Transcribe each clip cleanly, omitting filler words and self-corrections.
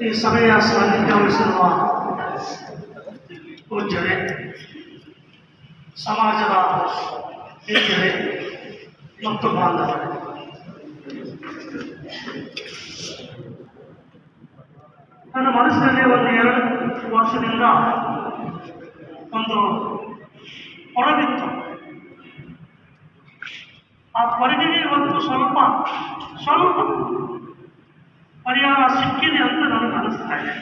ಈ ಸಭೆಯ ಸಾನ್ನಿಧ್ಯ ವಹಿಸಿರುವ ಪೂಜ್ಯರೇ, ಸಮಾಜದ ಹಿರಿಯರೇ ಮತ್ತು ಬಾಂಧವರೇ, ನನ್ನ ಮನಸ್ಸಿನಲ್ಲಿ ಒಂದು 2 ವರ್ಷದಿಂದ ಒಂದು ಹೊರಬಿತ್ತು. ಆ ಹೊರಗಿಗೆ ಇವತ್ತು ಸ್ವಲ್ಪ ಪರಿಹಾರ ಸಿಕ್ಕಿದೆ ಅಂತ ನನಗೆ ಅನಿಸ್ತಾ ಇದೆ.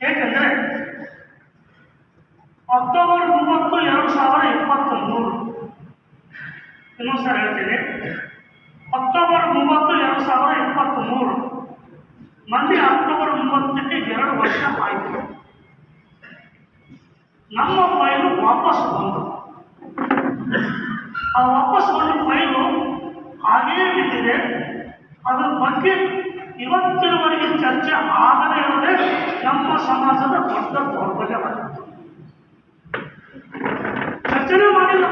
ಏಕೆಂದರೆ ಅಕ್ಟೋಬರ್ 30, 2023, ಇನ್ನೊಂದು ಸಲ ಹೇಳ್ತೀನಿ, ಅಕ್ಟೋಬರ್ 30, 2023 ಮೊನ್ನೆ ಅಕ್ಟೋಬರ್ 30ಕ್ಕೆ 2 ವರ್ಷ ಆಯಿತು. ನಮ್ಮ ಫೈಲು ವಾಪಸ್ ಬಂತು. ಆ ವಾಪಸ್ ಬಂದ ಫೈಲು ಹಾಗೇ ಬಿದ್ದಿದೆ. ಅದರ ಬಗ್ಗೆ ಇವತ್ತಿನವರೆಗೆ ಚರ್ಚೆ ಆಗದೇ ಇರೋದೇ ನಮ್ಮ ಸಮಾಜದ ದೊಡ್ಡ ದೌರ್ಬಲ್ಯವಾಗಿತ್ತು. ಚರ್ಚೆನೇ ಮಾಡಿಲ್ಲ.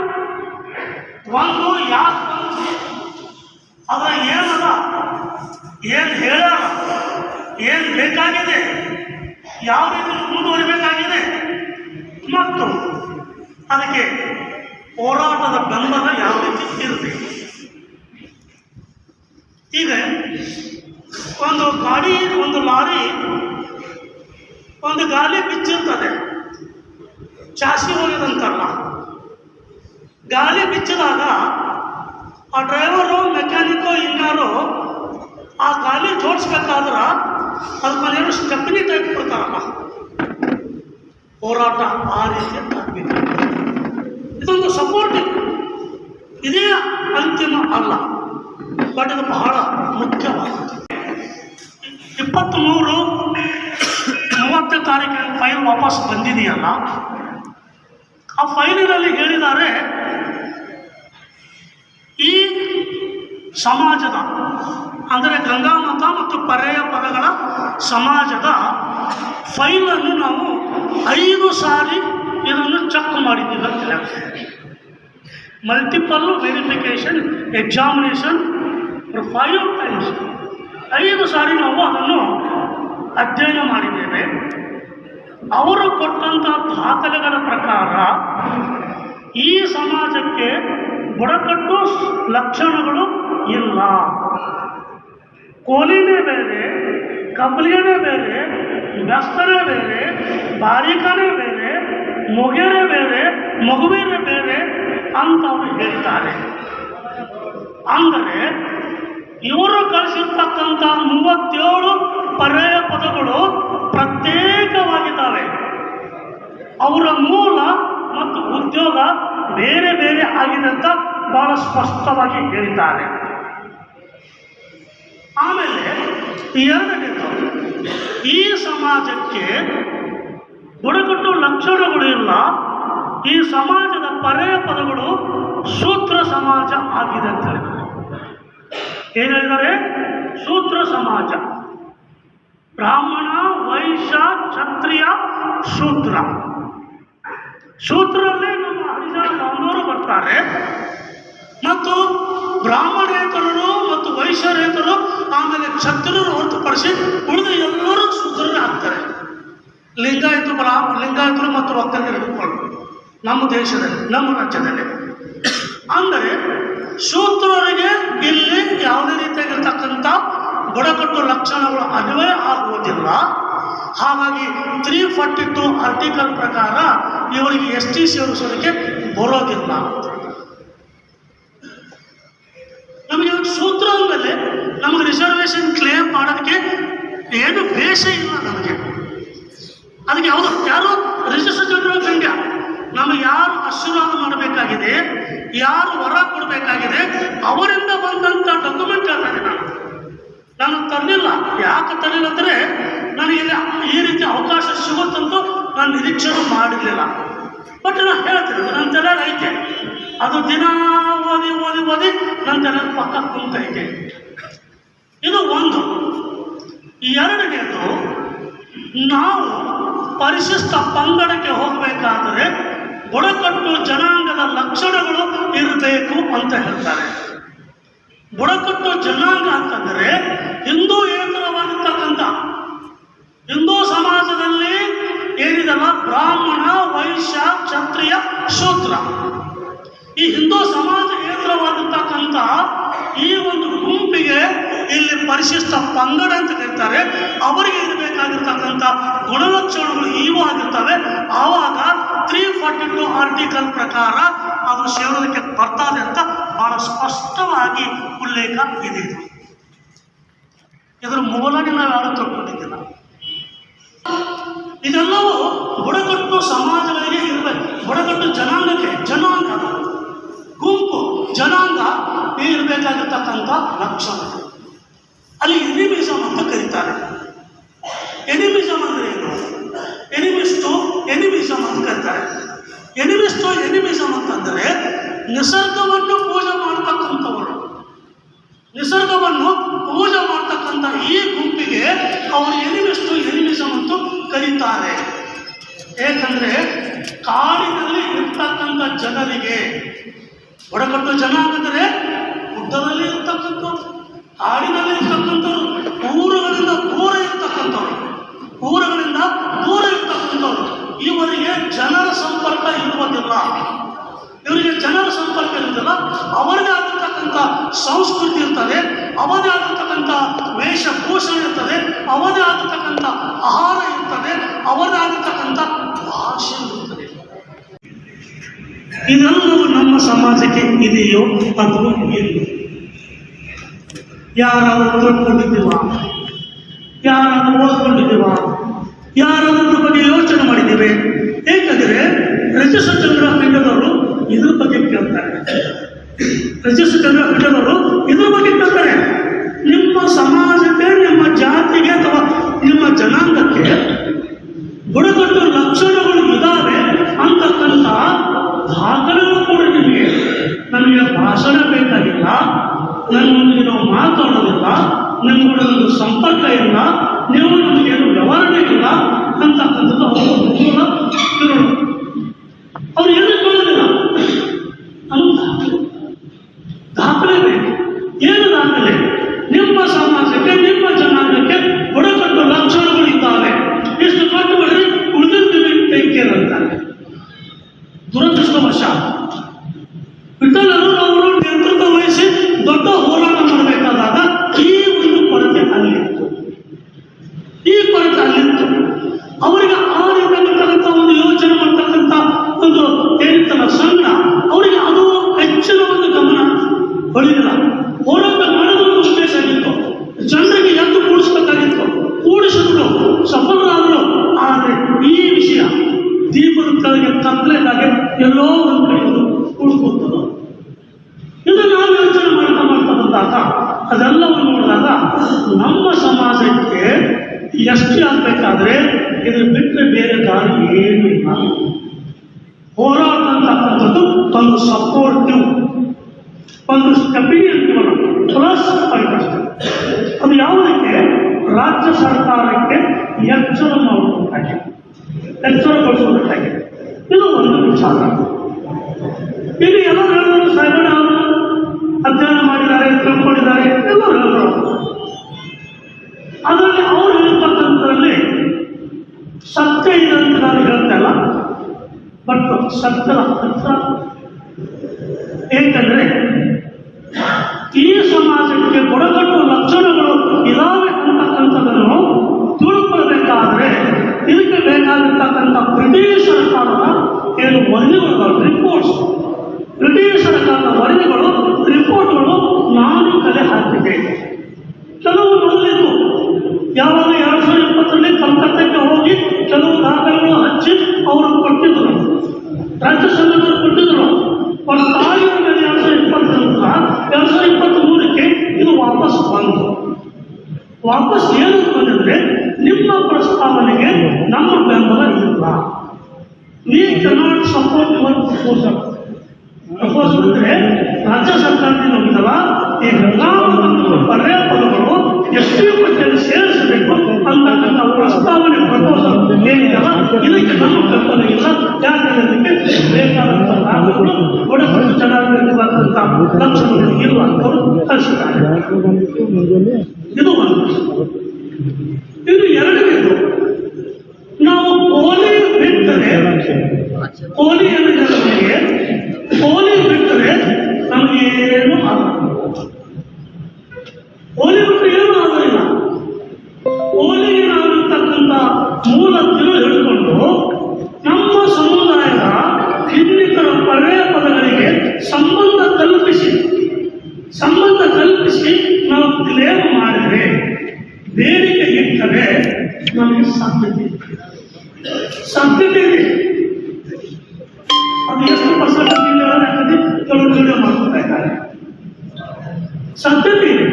ಒಂದು ಯಾಕೆ ಬಂತು, ಅದರ ಏನದ, ಏನು ಹೇಳಲ್ಲ, ಏನು ಬೇಕಾಗಿದೆ, ಯಾವ ರೀತಿ ಮುಂದುವರಿಬೇಕಾಗಿದೆ ಮತ್ತು ಅದಕ್ಕೆ ಹೋರಾಟದ ಬೆಂಬಲ ಯಾವ ರೀತಿ ಇರಬೇಕು. ಈಗ ಒಂದು ಲಾರಿ ಒಂದು ಗಾಲಿ ಬಿಚ್ಚಿರ್ತದೆ, ಚಾಸಿ ಹೋಗಿದಂತಲ್ಲ. ಗಾಲಿ ಬಿಚ್ಚಿದಾಗ ಆ ಡ್ರೈವರು, ಮೆಕ್ಯಾನಿಕ್ಕು, ಇನ್ನಾರು ಆ ಗಾಲಿ ಜೋಡಿಸ್ಬೇಕಾದ್ರೆ ಅದಕ್ಕೇನು ಸ್ಟೆಪ್ನಿ ಟೈಪ್ ಕೊಡ್ತಾರಲ್ಲ, ಹೋರಾಟ ಆ ರೀತಿ ಆಗ್ಬೇಕು. ಇದೊಂದು ಸಪೋರ್ಟಿವ್, ಇದೇ ಅಂತಿಮ ಅಲ್ಲ, ಬಟ್ ಇದು ಬಹಳ ಮುಖ್ಯವಾಗಿದೆ. 23, 30 ತಾರೀಕಿನ ಫೈಲ್ ವಾಪಸ್ ಬಂದಿದೆಯಲ್ಲ, ಆ ಫೈಲಿನಲ್ಲಿ ಹೇಳಿದ್ದಾರೆ, ಈ ಸಮಾಜದ ಅಂದರೆ ಗಂಗಾಮತ ಮತ್ತು ಪರ್ಯಾಯ ಪದಗಳ ಸಮಾಜದ ಫೈಲನ್ನು ನಾವು 5 ಸಾರಿ ಇದನ್ನು ಚೆಕ್ ಮಾಡಿದ್ದೀವಿ ಅಂತ ಹೇಳ್ತಾರೆ. ಮಲ್ಟಿಪಲ್ ವೆರಿಫಿಕೇಷನ್ ಎಕ್ಸಾಮಿನೇಷನ್ 5 ಟೈಮ್ಸ್, 5 ಸಾರಿ ನಾವು ಅದನ್ನು ಅಧ್ಯಯನ ಮಾಡಿದ್ದೇವೆ. ಅವರು ಕೊಟ್ಟಂಥ ದಾಖಲೆಗಳ ಪ್ರಕಾರ ಈ ಸಮಾಜಕ್ಕೆ ಬುಡಕಟ್ಟು ಲಕ್ಷಣಗಳು ಇಲ್ಲ. ಕೋಲಿನೇ ಬೇರೆ, ಕಬಲಿಯೇ ಬೇರೆ, ಬೆಸ್ತನೇ ಬೇರೆ, ಬಾರಿಕನೇ ಬೇರೆ, ಮೊಗೆನೇ ಬೇರೆ, ಮಗುವಿನೇ ಬೇರೆ ಅಂತ ಅವರು ಹೇಳ್ತಾರೆ. ಅಂದರೆ ಇವರು ಕಳಿಸಿರ್ತಕ್ಕಂಥ 37 ಪರ್ಯಾಯ ಪದಗಳು ಪ್ರತ್ಯೇಕವಾಗಿದ್ದಾವೆ. ಅವರ ಮೂಲ ಮತ್ತು ಉದ್ಯೋಗ ಬೇರೆ ಬೇರೆ ಆಗಿದೆ ಅಂತ ಬಹಳ ಸ್ಪಷ್ಟವಾಗಿ ಹೇಳಿದ್ದಾರೆ. ಆಮೇಲೆ 2ನೇದು, ಈ ಸಮಾಜಕ್ಕೆ ಬುಡಕಟ್ಟು ಲಕ್ಷಣಗಳು ಇಲ್ಲ. ಈ ಸಮಾಜದ ಪರ್ಯಾಯ ಪದಗಳು ಶೂದ್ರ ಸಮಾಜ ಆಗಿದೆ ಅಂತ ಹೇಳಿದ್ದಾರೆ. ಏನು ಹೇಳಿದ್ದಾರೆ? ಶೂದ್ರ ಸಮಾಜ, ಬ್ರಾಹ್ಮಣ, ವೈಶ್ಯ, ಕ್ಷತ್ರಿಯ, ಶೂದ್ರ. ಶೂದ್ರಲ್ಲೇ ನಮ್ಮ ಹರಿಜನ ಬಾಂಧವರು ಬರ್ತಾರೆ ಮತ್ತು ಬ್ರಾಹ್ಮಣೇತರರು ಮತ್ತು ವೈಶ್ಯರೇತರು, ಆಮೇಲೆ ಕ್ಷತ್ರಿಯರು ಹೊರತುಪಡಿಸಿ ಉಳಿದ ಎಲ್ಲರೂ ಶೂದ್ರರೇ ಆಗ್ತಾರೆ. ಲಿಂಗಾಯತರು ಮತ್ತು ಒಕ್ಕಲಿಗರು ಹಿಡ್ಕೊಂಡು ನಮ್ಮ ದೇಶದಲ್ಲಿ, ನಮ್ಮ ರಾಜ್ಯದಲ್ಲಿ. ಅಂದರೆ ಶೂದ್ರರಿಗೆ ಇಲ್ಲಿ ಯಾವುದೇ ರೀತಿಯಾಗಿರ್ತಕ್ಕಂಥ ಬುಡಕಟ್ಟು ಲಕ್ಷಣಗಳು ಅನ್ವಯ ಆಗುವುದಿಲ್ಲ. ಹಾಗಾಗಿ 342 ಆರ್ಟಿಕಲ್ ಪ್ರಕಾರ ಇವರಿಗೆ ST ಸೇರಿಸೋದಕ್ಕೆ ಬರೋದಿಲ್ಲ. ನಮಗೆ ಶೂದ್ರ ಅಂದಮೇಲೆ ನಮಗೆ ರಿಸರ್ವೇಷನ್ ಕ್ಲೇಮ್ ಮಾಡೋದಕ್ಕೆ ಏನು ಬೇಷ ಇಲ್ಲ. ನಮಗೆ ಅದಕ್ಕೆ ಯಾರು ರಿಜಿಸ್ಟರ್ ಜನರಲ್ ಆಫ್ ಇಂಡಿಯಾ ನಮಗೆ ಯಾರು ಆಶೀರ್ವಾದ ಮಾಡಬೇಕಾಗಿದೆ, ಯಾರು ವರ ಕೊಡಬೇಕಾಗಿದೆ, ಅವರಿಂದ ಬಂದಂಥ ಡಾಕ್ಯುಮೆಂಟ್ ಹೇಳ್ತಾನೆ. ನಾನು ತರಲಿಲ್ಲ. ಯಾಕೆ ತರಲಿಲ್ಲ ಅಂದರೆ ನನಗೆ ಈ ರೀತಿ ಅವಕಾಶ ಸಿಗುತ್ತಂತೂ ನಾನು ನಿರೀಕ್ಷೆ ಮಾಡಿರಲಿಲ್ಲ. ಬಟ್ ನಾನು ಹೇಳ್ತೀನಿ, ನನ್ನ ತಲೆಯಲ್ಲಿ ಐತೆ. ಅದು ದಿನ ಓದಿ ನನ್ನ ತಲೆಯಲ್ಲಿ ಪಕ್ಕ ಕುಂತೈತೆ. ಇದು ಒಂದು. 2ನೇದು, ನಾವು ಪರಿಶಿಷ್ಟ ಪಂಗಡಕ್ಕೆ ಹೋಗಬೇಕಾದರೆ ಬುಡಕಟ್ಟು ಜನಾಂಗದ ಲಕ್ಷಣಗಳು ಇರಬೇಕು ಅಂತ ಹೇಳ್ತಾರೆ. ಬುಡಕಟ್ಟು ಜನಾಂಗ ಅಂತಂದರೆ ಹಿಂದೂ ಏನು ಇಲ್ಲಿ ಪರಿಶಿಷ್ಟ ಪಂಗಡ ಅಂತ ಕರೀತಾರೆ. ಅವರಿಗೆ ಇರಬೇಕಾಗಿರ್ತಕ್ಕಂಥ ಗುಣಲಕ್ಷಣಗಳು ಇವು ಆಗಿರ್ತವೆ. ಆವಾಗ 342 ಆರ್ಟಿಕಲ್ ಪ್ರಕಾರ ಅದು ಸೇರೋದಕ್ಕೆ ಬರ್ತದೆ ಅಂತ ಬಹಳ ಸ್ಪಷ್ಟವಾಗಿ ಉಲ್ಲೇಖ ಇದೆ. ಇದರ ಮೂಲನೆ ನಾವು ಯಾರು ತಿಳ್ಕೊಂಡಿದ್ದಿಲ್ಲ. ಇದೆಲ್ಲವೂ ಬುಡಕಟ್ಟು ಸಮಾಜಗಳಿಗೆ ಇರಬೇಕು. ಬುಡಕಟ್ಟು ಜನಾಂಗ ಗುಂಪು ಜನಾಂಗ ಇರಬೇಕಾಗಿರ್ತಕ್ಕಂಥ ಲಕ್ಷಣ. ಅಲ್ಲಿ ಎನಿಮಿಸಮ್ ಅಂತ ಕರೀತಾರೆ. ಎನಿಮಿಸಮ್ ಅಂದರೆ ಏನು? ಎನಿಮಿಸಮ್ ಅಂತ ಕರೀತಾರೆ. ಎನಿಮಿಸಮ್ ಅಂತಂದರೆ ನಿಸರ್ಗವನ್ನು ಪೂಜೆ ಮಾಡ್ತಕ್ಕಂಥವರು, ನಿಸರ್ಗವನ್ನು ಪೂಜೆ ಮಾಡ್ತಕ್ಕಂಥ ಈ ಗುಂಪಿಗೆ ಅವರು ಎನಿಮಿಸಮ್ ಅಂತ ಕರೀತಾರೆ. ಏಕೆಂದರೆ ಕಾಡಿನಲ್ಲಿ ಇರ್ತಕ್ಕಂಥ ಜನರಿಗೆ, ಬುಡಕಟ್ಟು ಜನಾಂಗದರೆ ಗುಡ್ಡದಲ್ಲಿ ಇರ್ತಕ್ಕಂಥವ್ರು, ಕಾಡಿನಲ್ಲಿ ಇರ್ತಕ್ಕಂಥವ್ರು, ಊರುಗಳಿಂದ ದೂರ ಇರ್ತಕ್ಕಂಥವ್ರು, ಇವರಿಗೆ ಜನರ ಸಂಪರ್ಕ ಇರುವುದಿಲ್ಲ. ಅವರದೇ ಆಗಿರ್ತಕ್ಕಂಥ ಸಂಸ್ಕೃತಿ ಇರ್ತದೆ, ಅವರದೇ ಆಗಿರ್ತಕ್ಕಂಥ ವೇಷಭೂಷಣ ಇರ್ತದೆ, ಅವರದೇ ಆಗಿರ್ತಕ್ಕಂಥ ಆಹಾರ ಇರ್ತದೆ, ಅವರದೇ ಆಗಿರ್ತಕ್ಕಂಥ ಭಾಷೆ ಇರ್ತದೆ. ಇದೆಲ್ಲವೂ ನಮ್ಮ ಸಮಾಜಕ್ಕೆ ಇದೆಯೋ ಅಥವಾ ಇಲ್ಲ? ಯಾರಾದರೂ ತಿಳ್ಕೊಂಡಿದ್ದೀವ? ಯಾರಾದರೂ ಓದ್ಕೊಂಡಿದ್ದೀವ? ಯಾರಾದ್ರ ಬಗ್ಗೆ ಯೋಚನೆ ಮಾಡಿದ್ದೇವೆ? ಏಕೆಂದರೆ ರಜಸಚಂದ್ರ ಪೀಠದವರು ಇದ್ರ ಬಗ್ಗೆ ಕೇಳ್ತಾರೆ. ನಿಮ್ಮ ಸಮಾಜಕ್ಕೆ, ನಿಮ್ಮ ಜಾತಿಗೆ ಅಥವಾ ನಿಮ್ಮ ಜನಾಂಗಕ್ಕೆ ಬುಡಕಟ್ಟು ಲಕ್ಷಣಗಳು ಇದ್ದಾವೆ ಅಂತಕ್ಕಂಥ ದಾಖಲೆಗಳು ಕೂಡ ನಿಮಗೆ. ನಮಗೆ ಭಾಷಣ ಬೇಕಾಗಿಲ್ಲ, ನನ್ನೊಂದಿಗೆ ನಾವು ಮಾತಾಡೋದಿಲ್ಲ, ನಿಮ್ಗಳ ಒಂದು ಸಂಪರ್ಕ ಇಲ್ಲ, ನೀವು ನಮಗೇನು ವ್ಯವಹಾರನೇ ಇಲ್ಲ ಅಂತಕ್ಕಂಥದ್ದು ಅವರು ಅವ್ರು ಏನು ಕೇಳೋದಿಲ್ಲ. ದಾಖಲೆ ಬೇಕು. ಏನು ದಾಖಲೆ? ನಿಮ್ಮ ಸಮಾಜಕ್ಕೆ, ನಿಮ್ಮ ಜನಾಂಗಕ್ಕೆ ಬುಡಕಟ್ಟು ಲಕ್ಷಣಗಳು ಇದ್ದಾವೆ, ಇಷ್ಟು ಕಟ್ಟುಬಿಡ್ರಿ, ಉಳಿದಿರ್ತೀವಿ ಅಂತಾರೆ. ದುರದೃಷ್ಟವಶ ವಿಠಲರು ಅವರು ನೇತೃತ್ವ ವಹಿಸಿ ದೊಡ್ಡ ಹೋರಾಟ ಮಾಡಬೇಕಾದಾಗ ಈ ಒಂದು ಕೊರತೆ ಅಲ್ಲಿತ್ತು. ಅವರಿಗೆ ಆ ರೀತಿಯಾಗಿರ್ತಕ್ಕಂಥ ಒಂದು ಯೋಚನೆ ಮಾಡ್ತಕ್ಕಂಥ ಒಂದು ಏನಿತ್ತಲ್ಲ ಸಂಘ, ಅವರಿಗೆ ಅದು ಹೆಚ್ಚಿನ ಒಂದು ಗಮನ ಹೊಳಿದಿಲ್ಲ. ಹೋರಾಟ ಮಾಡೋದು ಉದ್ದೇಶ ಆಗಿತ್ತು, ಜನರಿಗೆ ಎದ್ದು ಕೂಡಿಸ್ಬೇಕಾಗಿತ್ತು, ಕೂಡಿಸಿದ್ರು, ಸಫಲರಾದರು. ಆದರೆ ಈ ವಿಷಯ ದೀಪದ ಕೆಳಗೆ ಕತ್ತಲೆದಾಗೆ ಎಲ್ಲೋ ಒಂದು ಕಡೆ ಕೂಡಿಸ್ಕೊಳ್ತದೋ, ಇದು ನಾವು ಯೋಚನೆ ಮಾಡ್ತಾ ಬಂದಾಗ ಅದೆಲ್ಲವನ್ನು ನೋಡಿದಾಗ ನಮ್ಮ ಸಮಾಜಕ್ಕೆ ಎಷ್ಟು ಆಗಬೇಕಾದ್ರೆ ಇದು ಬಿಟ್ಟರೆ ಬೇರೆ ದಾರಿ ಏನೂ ಇಲ್ಲ. ಹೋರಾಟ ಅಂತಕ್ಕಂಥದ್ದು ಒಂದು ಸಪೋರ್ಟಿವ್, ಒಂದು ಸ್ಟೆಪಿಂಗ್ ಪ್ಲಸ್ ಪಾಯಿಂಟ್ ಅಷ್ಟೇ. ಅದು ಯಾವುದಕ್ಕೆ? ರಾಜ್ಯ ಸರ್ಕಾರಕ್ಕೆ ಎಚ್ಚರಗೊಳಿಸಬೇಕಾಗಿದೆ. ಇದು ಒಂದು ವಿಚಾರ. ಇಲ್ಲಿ ಎಲ್ಲ ಹೇಳಿದ್ರು, ಸಾಹೇಬ್ ಅವರು ಅಧ್ಯಯನ ಮಾಡಿದ್ದಾರೆ, ತಿಳ್ಕೊಂಡಿದ್ದಾರೆ, ಎಲ್ಲರೂ ಹೇಳಿದ್ರು. ಅದರಲ್ಲಿ ಅವರು ಹೇಳಿರ್ತಕ್ಕಂಥದ್ರಲ್ಲಿ ಸತ್ಯ ಇದೆ ಅಂತ ನಾನು ಹೇಳ್ತಾ ಇಲ್ಲ, ಬಟ್ ಸತ್ಯದ ಹತ್ರ. ಏಕೆಂದರೆ ಈ ಸಮಾಜಕ್ಕೆ ಬುಡಕಟ್ಟು ಲಕ್ಷಣಗಳು ಇದಾವೆ ಅಂತಕ್ಕಂಥದ್ದನ್ನು ತಿಳ್ಕೊಳ್ಬೇಕಾದ್ರೆ ಇದಕ್ಕೆ ಬೇಕಾಗಿರ್ತಕ್ಕಂಥ ಬ್ರಿಟಿಷರ ಕಾಲದ ಏನು ವರದಿಗಳು, ರಿಪೋರ್ಟ್ಸ್, ಬ್ರಿಟಿಷರ ಕಾಲದ ವರದಿಗಳು, ರಿಪೋರ್ಟ್ಗಳು ನಾನು ಕಲೆ ಹಾಕಿದೆ. ಕೆಲವು ಮೊದಲಿದ್ದು ಯಾವಾಗ 2020ರಲ್ಲಿ ಕಲ್ಕತ್ತಕ್ಕೆ ಹೋಗಿ ಕೆಲವು ದಾಖಲೆಗಳು ಹಚ್ಚಿ ಅವರು ಕೊಟ್ಟಿದ್ದರು, ರಾಜ್ಯ ಸಂಘದವರು ಕೊಟ್ಟಿದ್ದರು. ತಾಯಿ 2023ಕ್ಕೆ ಇದು ವಾಪಸ್ ಬಂತು. ವಾಪಸ್ ಏನು ಬಂದಿದ್ರೆ, ನಿಮ್ಮ ಪ್ರಸ್ತಾವನೆಗೆ ನಮ್ಮ ಬೆಂಬಲ ಇಲ್ಲ, we cannot support your proposal. Proposal ಅಂದರೆ ರಾಜ್ಯ ಸರ್ಕಾರದಿಂದ ಹೋಗಿದಲ್ಲ, ಈ ಪರ್ಯಾಯ ಪದಗಳು ಎಷ್ಟು ಪಟ್ಟಿಯಲ್ಲಿ ಸೇರಿಸಬೇಕು ಅಂತಕ್ಕಂಥ ಪ್ರಸ್ತಾವನೆ ಪ್ರಪೋಸಲ್ ಏನಿದೆಯಲ್ಲ, ಇದಕ್ಕೆ ನಮ್ಮ ಬೆಂಬಲ ಇಲ್ಲ. ಯಾಕೆಂದ್ರೆ ಬೇಕಾದಂಥ ಲಾಭಗಳು ಬುಡಕಟ್ಟು ಜನಾಂಗಕ್ಕಂಥ ಲಕ್ಷಣಗಳು ಇಲ್ಲ ಅಂತವರು ಕಳಿಸಿದ್ದಾರೆ. ಇದು ಒಂದು. ಇದು ಎರಡನೇದು, ನಾವು ಕೋಲಿ ಬಿಟ್ಟರೆ, ಕೋಲಿ ನಮಗೆ ಕೋಲಿ ಬಿಟ್ಟರೆ ನಮಗೇನು ಆಗಲ್ಲ. ಕೋಲಿ ಬಿಟ್ಟು ಕ್ಲೇಮ್ ಮಾಡಿದರೆ, ಬೇಡಿಕೆ ಇಟ್ಟರೆ ನಮಗೆ ಸಾಧ್ಯತೆ ಇದೆ. ಅದು ಎಷ್ಟು ಪರ್ಸೆಂಟ್ ಕೆಲವರು ವಿಡಿಯೋ ಮಾಡ್ಕೊತಾ ಇದ್ದಾರೆ. ಸಾಧ್ಯತೆ ಇದೆ,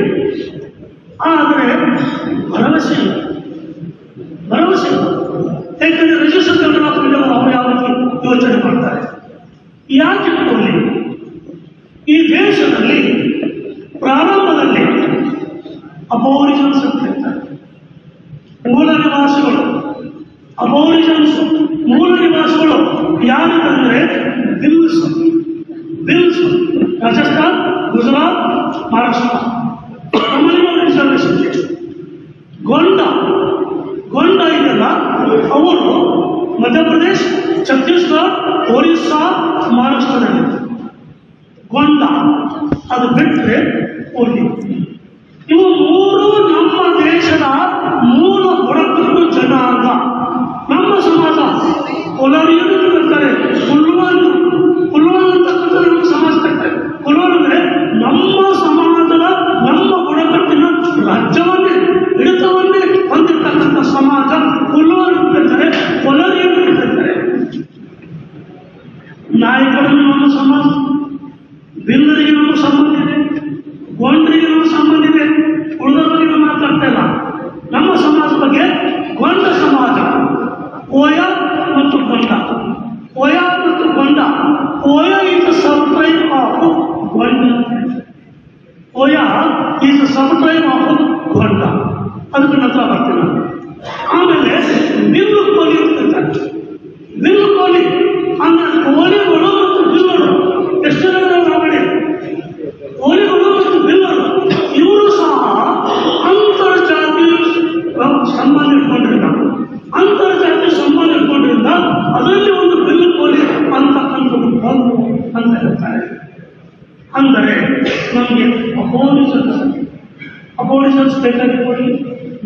ಆದರೆ ಭರವಸೆ ಇಲ್ಲ. ಯಾಕಂದ್ರೆ ರಿಜಿಸ್ಟರ್ ಕಂಡುಕೊಳ್ಳಲು ಅವರು ಯಾವ ರೀತಿ ಯೋಚನೆ ಮಾಡ್ತಾರೆ. ಯಾಕೆ ಇಟ್ಕೊಳ್ಳಿ, ಈ ದೇಶದಲ್ಲಿ ಪ್ರಾರಂಭದಲ್ಲಿ ಅಬೋರಿಜಿನ್ಸ್ ಅಂತ ಹೇಳ್ತಾರೆ, ಮೂಲ ನಿವಾಸಿಗಳು. ಅಬೋರಿಜಿನ್ಸ್ ಮೂಲ ನಿವಾಸಿಗಳು ಯಾರಂದ್ರೆ ಬಿಲ್ಸ್, ರಾಜಸ್ಥಾನ್, ಗುಜರಾತ್, ಮಹಾರಾಷ್ಟ್ರ. ರಿಸರ್ವೇಶನ್ ಗೊಂಡ ಇದೆಲ್ಲ ಅವರು ಮಧ್ಯಪ್ರದೇಶ್, ಛತ್ತೀಸ್ಗಢ, ಒರಿಸ್ಸಾ, ಮಹಾರಾಷ್ಟ್ರದಲ್ಲಿ ಗೊಂಡ. ಅದು ಬಿಟ್ಟರೆ ಓಲಿ. ಇವು ಮೂರು ನಮ್ಮ ದೇಶದ ಮೂಲ ಬುಡಕಟ್ಟು ಜನಾಂಗ. ನಮ್ಮ ಸಮಾಜ ಕೊಲರಿಯನ್ನು ಬರ್ತಾರೆ, ಕುಲ್ವಾನ್ ಅಂತಕ್ಕಂಥ ನಮ್ಮ ಸಮಾಜ ಕಟ್ತಾರೆ. ಕೊಲೋರ್ ಅಂದರೆ ನಮ್ಮ ಸಮಾಜದ, ನಮ್ಮ ಬುಡಕಟ್ಟಿನ ರಾಜ್ಯವನ್ನೇ, ಹಿಡಿತವನ್ನೇ ಹೊಂದಿರ್ತಕ್ಕಂಥ ಸಮಾಜ ಕುಲ್ವಾನ್ ಕಟ್ತಾರೆ, ಕೊಲರಿಯನ್ನು ಕಟ್ತಾರೆ. ನಾಯಕರನ್ನು ನಮ್ಮ ಸಮಾಜ, ಬಿಲ್ಲರಿಗೆ ನಮ್ಮ ಸಂಬಂಧ ಇದೆ, ಗೊಂಡರಿಗೆ ನಮ್ಮ ಸಂಬಂಧ ಇದೆ. ಉಳಿದರ ಬಗ್ಗೆ ನಾವು ಮಾತಾಡ್ತಾ ಇಲ್ಲ. ನಮ್ಮ ಸಮಾಜ ಬಗ್ಗೆ ಗೊಂಡ ಸಮಾಜ, ಓಯ ಮತ್ತು Gond. Oya is sub tribe of Gond. Oya is sub tribe of Gond. ಅದಕ್ಕೆ ನಂತರ ಬರ್ತೀನಿ. ಆಮೇಲೆ ಬಿಲ್ಲು ಕೋಲಿ ಅಂತ, ಬಿಲ್ಲು ಕೋಲಿ ಅಂದ್ರೆ ಕೋಲಿಗಳು ಮತ್ತು ಬಿಲ್ಲರು. ಎಷ್ಟು ಜನ ಕೋಲಿಗಳು ಮತ್ತು ಬಿಲ್ಲರು ಇವರು ಸಹ ಅಂತರ್ಜಾತಿ ಸಂಬಂಧ ಇಟ್ಕೊಂಡಿರ್ತಾರೆ. ಅಂತರ್ಜಾತಿ ಸಂಬಂಧ ಇಟ್ಕೊಂಡಿದ್ದ ಅದರಲ್ಲಿ ಒಂದು ಬಿಲ್ಲು ಕೋಲಿ ಅಂತಕ್ಕಂಥದ್ದು ಬಂದು ಅಂತ ಹೇಳ್ತಾರೆ. ಅಂದರೆ ನಮಗೆ ಅಬೋರಿಜಿನ್ಸ್ ಬೇಕಾಗಿರ್ಬೋದು,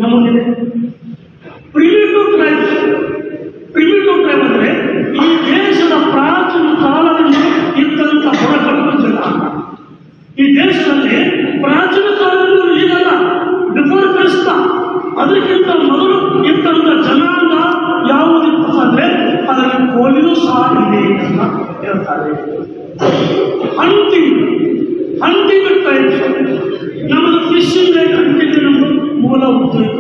ನಮಗಿದೆ ಪ್ರಿಮಿಟಿವ್ ಟ್ರೈಬ್ ಅಂದರೆ ಈ ದೇಶದ ಪ್ರಾಚೀನ ಕಾಲದಿಂದ ಇದ್ದಂಥ ಬುಡಕಟ್ಟು ಜನಾಂಗ. ಈ ದೇಶದಲ್ಲಿ ಪ್ರಾಚೀನ ಕಾಲದಿಂದ ಈಗಲ್ಲ, ಬಿಫೋರ್ ಕ್ರಿಸ್ತ, ಅದಕ್ಕಿಂತ ಮೊದಲು ಇದ್ದಂಥ ಜನಾಂಗ ಯಾವುದಿತ್ತು ಅಂದರೆ ಅದರಲ್ಲಿ ಕೋಲಿಯೂ ಸಹ ಇದೆ ಅಂತ ಹೇಳ್ತಾರೆ. ಹಂಟಿಂಗ್ ಟ್ರೈಬ್ ನಮ್ಮದು ಫಿಶಿಂಗ್ ಹಂಟಿಂಗ್ ನಮ್ಮದು ಮೂಲ ಉದ್ಯೋಗ.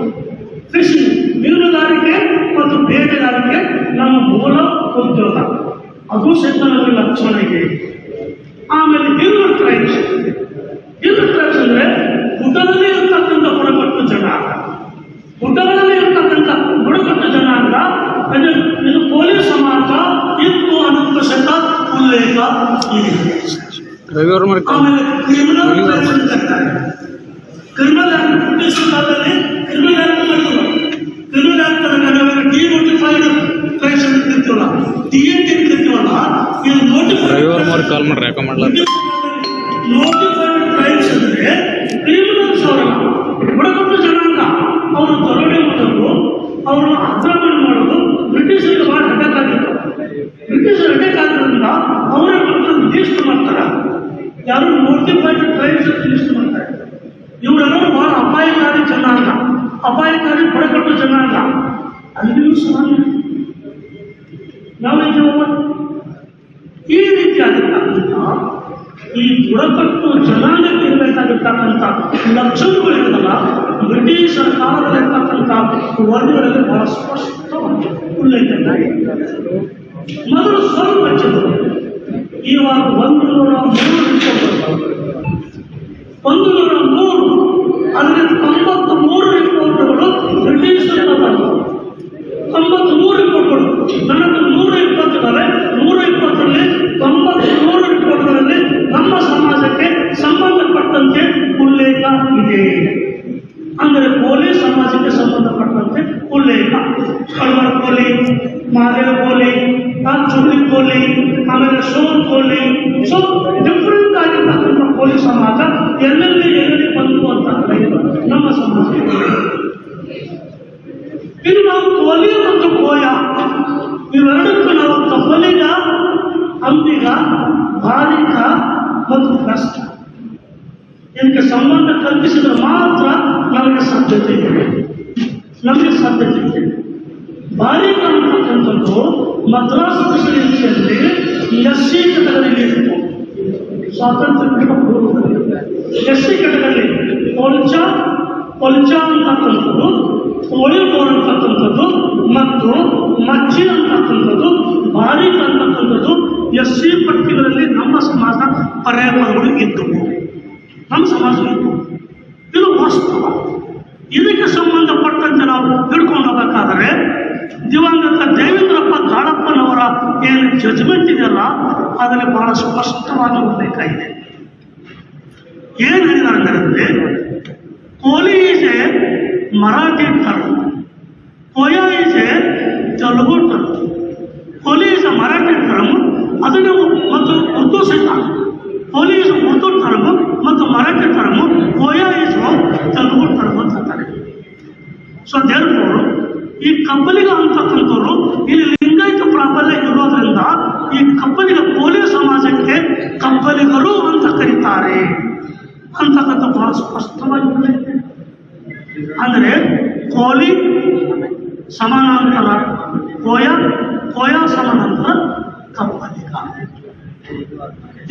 ಫಿಶಿಂಗ್ ಮೀನುಗಾರಿಕೆ ಮತ್ತು ಬೇಟೆಗಾರಿಕೆ ನಮ್ಮ ಮೂಲ ಉದ್ಯೋಗ. ಅದು ಸಹಿತ ನಮಗೆ ಲಕ್ಷಣ ಇದೆ. ಆಮೇಲೆ ಹಿಲ್ ಟ್ರೈಬ್ಸ್ ಅಂದರೆ ಗುಡ್ಡದಲ್ಲಿ ಇರತಕ್ಕಂಥ ಬುಡಕಟ್ಟು ಜನಾಂಗ. ಗುಡ್ಡಗಳಲ್ಲಿ ಇರತಕ್ಕಂಥ ಬುಡಕಟ್ಟು ಜನಾಂಗ ಇದು ಪೊಲೀಸ್ ಸಮಾಜ ಇತ್ತು ಅನ್ನೋದಕ್ಕೆ ಸಹಿತ ಉಲ್ಲೇಖ ಇದೆ. ಆಮೇಲೆ ಕ್ರಿಮಿನಲ್ ಆಕ್ಟ್ ಬ್ರಿಟಿಷ್ ಕಾಲದಲ್ಲಿ ಕ್ರಿಮಿನಲ್ ಆಕ್ಟ್ ಡಿನೋಟಿಫೈಡ್ ಟ್ರೈಬ್ಸ್ ಅಂತ ಕರಿತೀವಲ್ಲ, DNT ಅಂತ ಕರಿತೀವಲ್ಲ, ಇದು ನೋಟಿಫೈಡ್ ಟ್ರೈಬ್ಸ್ ಅಂದರೆ ಕ್ರಿಮಿನಲ್ಸ್ ಅವರಲ್ಲ, ಬುಡಕಟ್ಟು ಜನಾಂಗ. ಅವರು ದರೋಡೆ ಮಾಡೋದು, ಅವರು ಆಕ್ರಮಣ ಮಾಡೋದು ಬ್ರಿಟಿಷರಿಗೆ ಬಹಳ ಅಟ್ಯಾಕ್ ಆಗಿತ್ತು. ಬ್ರಿಟಿಷರು ಅಟ್ಯಾಕ್ ಆಗಿರೋದ್ರಿಂದ ಅವರೇ ಲಿಸ್ಟ್ ಮಾಡ್ತಾರೆ. ಯಾರು ನೋಟಿಫೈಡ್ ಟ್ರೈಬ್ಸ್ ಲಿಸ್ಟ್ ಮಾಡ್ತಾರೆ. ಇವರೆಲ್ಲರೂ ಬಹಳ ಅಪಾಯಕಾರಿ ಜನಾಂಗ, ಅಪಾಯಕಾರಿ ಬುಡಕಟ್ಟು ಜನಾಂಗ. ಅಲ್ಲಿಯೂ ಸಹ ನಾವಿದ್ದೇವೆ. ಈ ರೀತಿಯಾಗಿರ್ತಕ್ಕಂಥ ಈ ಬುಡಕಟ್ಟು ಜನಾಂಗಕ್ಕೆ ಇರಬೇಕಾಗಿರ್ತಕ್ಕಂಥ ಲಕ್ಷಣಗಳಿರಲ್ಲ, ಬ್ರಿಟಿಷರ ಕಾಲದಲ್ಲಿರ್ತಕ್ಕಂಥ ವರದಿಗಳಲ್ಲಿ ಬಹಳ ಸ್ಪಷ್ಟವಾಗಿ ಉಲ್ಲೇಖ. ಮೊದಲು ಸ್ವಲ್ಪ ಚಿತ್ರ, ಇವಾಗ 103 ಅಂದರೆ 93 ರಿಪೋರ್ಟ್ಗಳು ಬ್ರಿಟಿಷರಿಂದ ಬಂದವು. 93 ರಿಪೋರ್ಟ್ಗಳು. ನನ್ನ ಹತ್ರ 120 ಇದ್ದಾವೆ. 120ರಲ್ಲಿ 93 ರಿಪೋರ್ಟ್ಗಳಲ್ಲಿ ನಮ್ಮ ಸಮಾಜಕ್ಕೆ ಸಂಬಂಧಪಟ್ಟಂತೆ ಉಲ್ಲೇಖ ಇದೆ. ಅಂದರೆ ಕೋಲಿ ಸಮಾಜಕ್ಕೆ ಸಂಬಂಧಪಟ್ಟಂತೆ ಉಲ್ಲೇಖ. ಕಳ್ವರ ಕೋಲಿ, ಮಾದೇವ ಕೋಲಿ, ಚುಳ್ಳಿ ಕೋಲಿ, ಆಮೇಲೆ ಸೋನ್ ಕೋಲಿ. ಸೊ ಡಿಫ್ರೆಂಟ್ ಆಗಿರ್ತಕ್ಕಂಥ ಕೋಲಿ ಸಮಾಜ ಎಲ್ಲೆಲ್ಲಿ ಬಂತು ಅಂತ ನಮ್ಮ ಸಮಾಜ. ಇನ್ನು ನಾವು ಕೋಲಿ ಮತ್ತು ಕೋಯ ಇವೆರಡಕ್ಕೂ ನಾವು ಕಬ್ಬಲಿಗ, ಅಂಬಿಗ, ಬಾರಿಕ ಮತ್ತು ಕಷ್ಟ ಇದಕ್ಕೆ ಸಂಬಂಧ ಕಲ್ಪಿಸಿದ್ರೆ ಮಾತ್ರ ಕೊಲ್ಚ ಅಂತಕ್ಕಂಥದ್ದು, ಕೋಳಿಗೋರ್ ಅಂತಕ್ಕಂಥದ್ದು ಮತ್ತು ಮಚ್ಚಿ ಅಂತಕ್ಕಂಥದ್ದು, ಬಾರಿಕ್ ಅಂತಕ್ಕಂಥದ್ದು SC ಪಟ್ಟಿಗಳಲ್ಲಿ ನಮ್ಮ ಸಮಾಜ ಪರ್ಯಾಯಪದಗಳು ಇದ್ದವು, ನಮ್ಮ ಸಮಾಜ ಇದ್ದವು. ಇದು ವಾಸ್ತವ. ಇದಕ್ಕೆ ಸಂಬಂಧಪಟ್ಟಂತೆ ನಾವು ಹಿಡ್ಕೊಂಡು ಹೋಗಬೇಕಾದರೆ ದಿವಂಗತ ದೇವೇಂದ್ರಪ್ಪ ಕಾಳಪ್ಪನವರ ಏನು ಜಜ್ಮೆಂಟ್ ಇದೆಯಲ್ಲ ಅದರಲ್ಲಿ ಬಹಳ ಸ್ಪಷ್ಟವಾಗಿ ಉಲ್ಲೇಖ ಇದೆ. ಏನು ಹೇಳಿದ್ದಾರೆ ಅಂದರೆ, Koli is a Marathi term, Koya is a Telugu term. Koli is a Marathi term, ಅದನ್ನು ಮತ್ತು ಉರ್ದು ಸಹಿತ ಕೋಲಿ ಈಸ್ ಉರ್ದು ಟರ್ಮ್ ಮತ್ತು Marathi term, Koya is Telugu term ಅಂತ ಹೇಳ್ತಾರೆ. ಸೊ ದೇರ್ಫೋರ್ ಈ ಕಬ್ಬಲಿಗ ಅಂತಕ್ಕಂಥವ್ರು ಇಲ್ಲಿ ಲಿಂಗಾಯತ ಪ್ರಾಬಲ್ಯ ಇರೋದ್ರಿಂದ ಈ ಕಬ್ಬಲಿಗ ಕೋಲಿ ಸಮಾಜಕ್ಕೆ ಕಬ್ಬಲಿಗರು ಅಂತ ಕರೀತಾರೆ ಅಂತಕ್ಕಂಥ ಬಹಳ ಸ್ಪಷ್ಟವಾಗಿ. ಅಂದರೆ ಕೋಲಿ ಸಮಾನಾಂತರ ಕೋಯಾ, ಕೋಯಾ ಸಮಾನಾಂತರ ಕಬ್ಬಲಿಗ.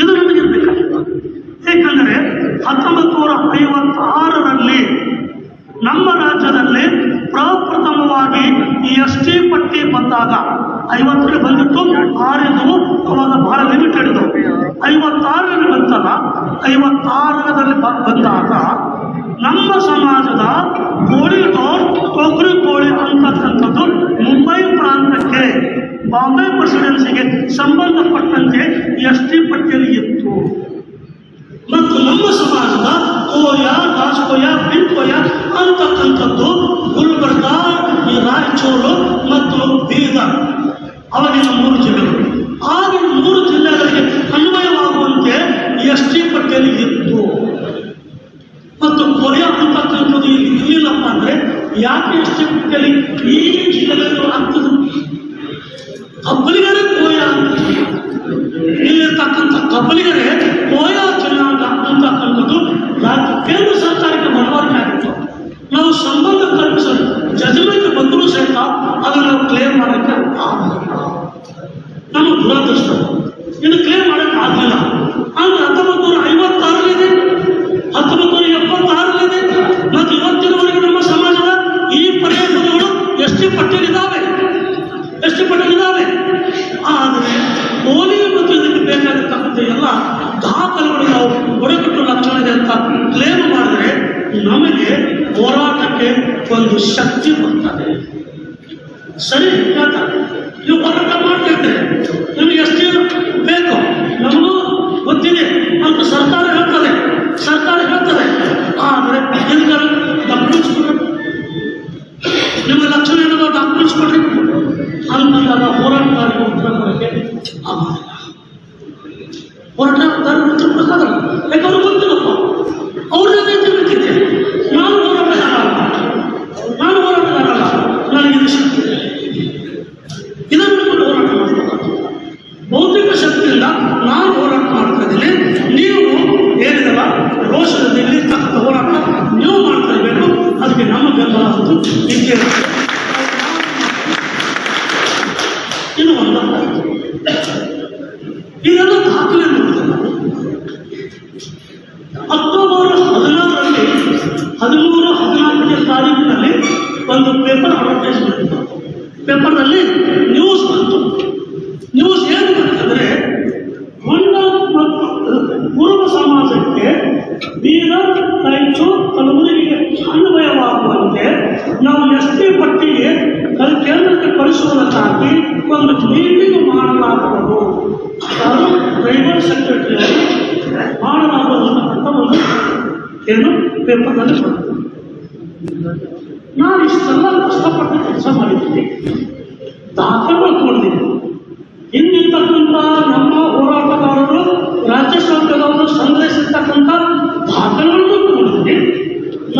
ಇದು ನಮಗಿರ್ಬೇಕಾಗಿತ್ತು. ಏಕೆಂದರೆ 1956ರಲ್ಲಿ ನಮ್ಮ ರಾಜ್ಯದಲ್ಲಿ ಪ್ರಪ್ರಥಮವಾಗಿ ಈ ST ಪಟ್ಟಿ ಬಂದಾಗ 50ರಲ್ಲಿ ಬಂದಿತ್ತು, 6 ಇದ್ದವು, ಅವಾಗ ಬಹಳ ಲಿಮಿಟೆಡ್ ಇದ್ದವು. 56ರಲ್ಲಿ ಬಂತಲ್ಲ, 56ರಲ್ಲಿ ಬಂದಾಗ ನಮ್ಮ ಸಮಾಜದ ಕೋಳಿಗೋರ್, ಕೊಕ್ರಿ ಕೋಳಿ ಅಂತಕ್ಕಂಥದ್ದು ಮುಂಬೈ ಪ್ರಾಂತಕ್ಕೆ, ಬಾಂಬೆ ಪ್ರೆಸಿಡೆನ್ಸಿಗೆ ಸಂಬಂಧಪಟ್ಟಂತೆ ST ಪಟ್ಟಿಯಲ್ಲಿ ಇತ್ತು. ಮತ್ತು ನಮ್ಮ ಸಮಾಜದ ಕೋಯ, ರಾಜಕೋಯ, ಬಿನ್ಕೋಯ ಅಂತಕ್ಕಂಥದ್ದು ಗುಲ್ಬರ್ಗ, ಈ ರಾಯಚೂರು ಮತ್ತು ಬೀದರ್, ಅವಾಗಿನ 3 ಜಿಲ್ಲೆಗಳು. ಆಗಿನ 3 ಜಿಲ್ಲೆಗಳಿಗೆ ಅನ್ವಯವಾಗುವಂತೆ ST ಪಟ್ಟಿಯಲ್ಲಿ ಇತ್ತು. ಮತ್ತು ಕೋಯ ಅಂತಕ್ಕಂಥದ್ದು ಇಲ್ಲಿ ಇರಲಿಲ್ಲಪ್ಪ ಅಂದರೆ ಯಾಕೆ ST ಪಟ್ಟಿಯಲ್ಲಿ ಈ ಜಿಲ್ಲೆಗಳು ಆಗ್ತದೆ? ಕಬ್ಬಲಿಗರೇ ಕೋಯ, ಇಲ್ಲಿರ್ತಕ್ಕಂಥ ಕಬ್ಬಲಿಗರೇ ಕೋಯ ಜನಾಂಗ ಅಂತಕ್ಕಂಥದ್ದು ರಾಜ್ಯ ಕೇಂದ್ರ ಸರ್ಕಾರಕ್ಕೆ ಮನವರಿಕೆ ಆಗಿತ್ತು. ನಾವು ಸಂಬಂಧ ಕಲ್ಪಿಸಲು ಜಜ್ಮೆಂಟ್ ಬಂದರೂ ಸಹಿತ ಅದನ್ನು ನಾವು ಕ್ಲೇಮ್ ಮಾಡೋಕ್ಕೆ ಆಗಲಿಲ್ಲ. ನಮ್ಮ ದುರದೃಷ್ಟ, ಇದು ಕ್ಲೇಮ್ ಮಾಡೋಕ್ಕೆ ಆಗಲಿಲ್ಲ. ಅಂದರೆ 1956ರಲ್ಲಿದೆ, 1976ರಲ್ಲಿದೆ ಮತ್ತು ಇವತ್ತಿನವರೆಗೆ ನಮ್ಮ ಸಮಾಜದ ಈ ಪರ್ಯಾಯಪದಗಳು ST ಪಟ್ಟಿಯಲ್ಲಿದ್ದಾವೆ, ST ಪಟ್ಟಿಯಲ್ಲಿದ್ದಾವೆ. ಆದರೆ ಕೋಲಿ ಮತ್ತು ಇದಕ್ಕೆ ಬೇಕಾಗಿರ್ತಕ್ಕಂಥ ಎಲ್ಲ ದಾಖಲೆಗಳು ನಾವು ಹೊರಬಿಟ್ಟು ಲಕ್ಷಣ ಇದೆ ಅಂತ ಕ್ಲೇಮ್ ಮಾಡಿದ್ರೆ ನಮಗೆ ಹೋರಾಟಕ್ಕೆ ಒಂದು ಶಕ್ತಿ ಬರ್ತದೆ. ಸರಿ ಹೇಳ್ತಾರೆ, ನೀವು ಹೋರಾಟ ಮಾಡ್ತಿರ್ತೀರಿ, ನಿಮಗೆ ST ಬೇಕು, ನಮಗೂ ಗೊತ್ತಿದೆ ಅಂತ ಸರ್ಕಾರ ಹೇಳ್ತದೆ. ಆದರೆ ಇದಕ್ಕೆ ಡಾಕ್ಯುಮೆಂಟ್ಸ್ ಕೊಡ್ರಿ, ನಿಮಗೆ ಲಕ್ಷಣ ಏನೋ ಡಾಕ್ಯುಮೆಂಟ್ಸ್ ಕೊಡ್ರಿ ಅಂತಂದಾಗ ಹೋರಾಟಗಾರರಿಗೆ ಉತ್ತರ ಕೊಡೋಕ್ಕೆ ಆಗೋದಿಲ್ಲ. ಹೋರಾಟಗಾರರು ಉತ್ತರ ಕೊಡೋಕ್ಕಾಗಲ್ಲ, ಯಾಕಂದ್ರೆ ಗೊತ್ತಿಲ್ಲಪ್ಪ, ಅವ್ರನ್ನೇ ತಿಳ್ತಿದ್ದೆ. ನಾನು ಹೋರಾಟಗಾರಲ್ಲ, ನನಗೆ ಶಕ್ತಿ ಇದೆ. ಇದನ್ನು ಹೋರಾಟ ಮಾಡಬೇಕಾಗ್ತದೆ. ಭೌತಿಕ ಶಕ್ತಿಯಿಂದ ನಾನು ಹೋರಾಟ ಮಾಡ್ತಾ ಇದ್ದೀನಿ, ನೀವು ಏನಿದಲ್ಲ ರೋಷದಿಂದ ಇಲ್ಲಿರ್ತಕ್ಕಂಥ ಹೋರಾಟ ನೀವು ಮಾಡ್ತಾ ಇರಬೇಕು. ಅದಕ್ಕೆ ನಮ್ಮ ಬೆಂಬಲ ಅಂತೂ ಇದ್ದೇ ಇರುತ್ತೆ. ಇನ್ನು ಒಂದು ಇದೆಲ್ಲ ದಾಖಲೆ ನೋಡ್ತಾರೆ. ಅಕ್ಟೋಬರ್ 16ರಲ್ಲಿ 13, 14ನೇ ತಾರೀಕಿನಲ್ಲಿ ಒಂದು ಪೇಪರ್ ಅಡ್ವರ್ಟೈಸ್ಮೆಂಟ್ ಇತ್ತು. ಪೇಪರ್ನಲ್ಲಿ ನ್ಯೂಸ್ ಬಂತು. ನ್ಯೂಸ್ ಏನು ಬಂತಂದರೆ, ಹೊಂಡ ಮತ್ತು ಕುರುಬ ಸಮಾಜಕ್ಕೆ ಬೀದರ್, ರಾಯಚೂರು, ಕಲಬುರಗಿಗೆ ಅನ್ವಯವಾಗುವಂತೆ ನಾವು ST ಪಟ್ಟಿಗೆ ಕೇಂದ್ರಕ್ಕೆ ಕಳಿಸುವುದಕ್ಕಾಗಿ ಒಂದು ಮೀಟಿಂಗ್ ಮಾಡಲಾಗುವುದು. ಯಾರು ಟ್ರೈಬಲ್ ಸೆಕ್ರೆಟರಿ ಮಾಡಲಾಗುವುದು ಅಂತ ಒಂದು ಏನು ಪೇಪರ್ನಲ್ಲಿ ಬರ್ತದೆ. ನಾನು ಇಷ್ಟೆಲ್ಲ ಕಷ್ಟಪಟ್ಟು ಕೆಲಸ ಮಾಡಿದ್ದೀನಿ, ದಾಖಲೆಗಳು ತಗೊಂಡಿದ್ದೀನಿ. ಹಿಂದಿರ್ತಕ್ಕಂಥ ನಮ್ಮ ಹೋರಾಟಗಾರರು ರಾಜ್ಯ ಸರ್ಕಾರದವರು ಸಂಗ್ರಹಿಸಿರ್ತಕ್ಕಂಥ ದಾಖಲೆಗಳನ್ನು ತಗೊಂಡಿದ್ದೀನಿ.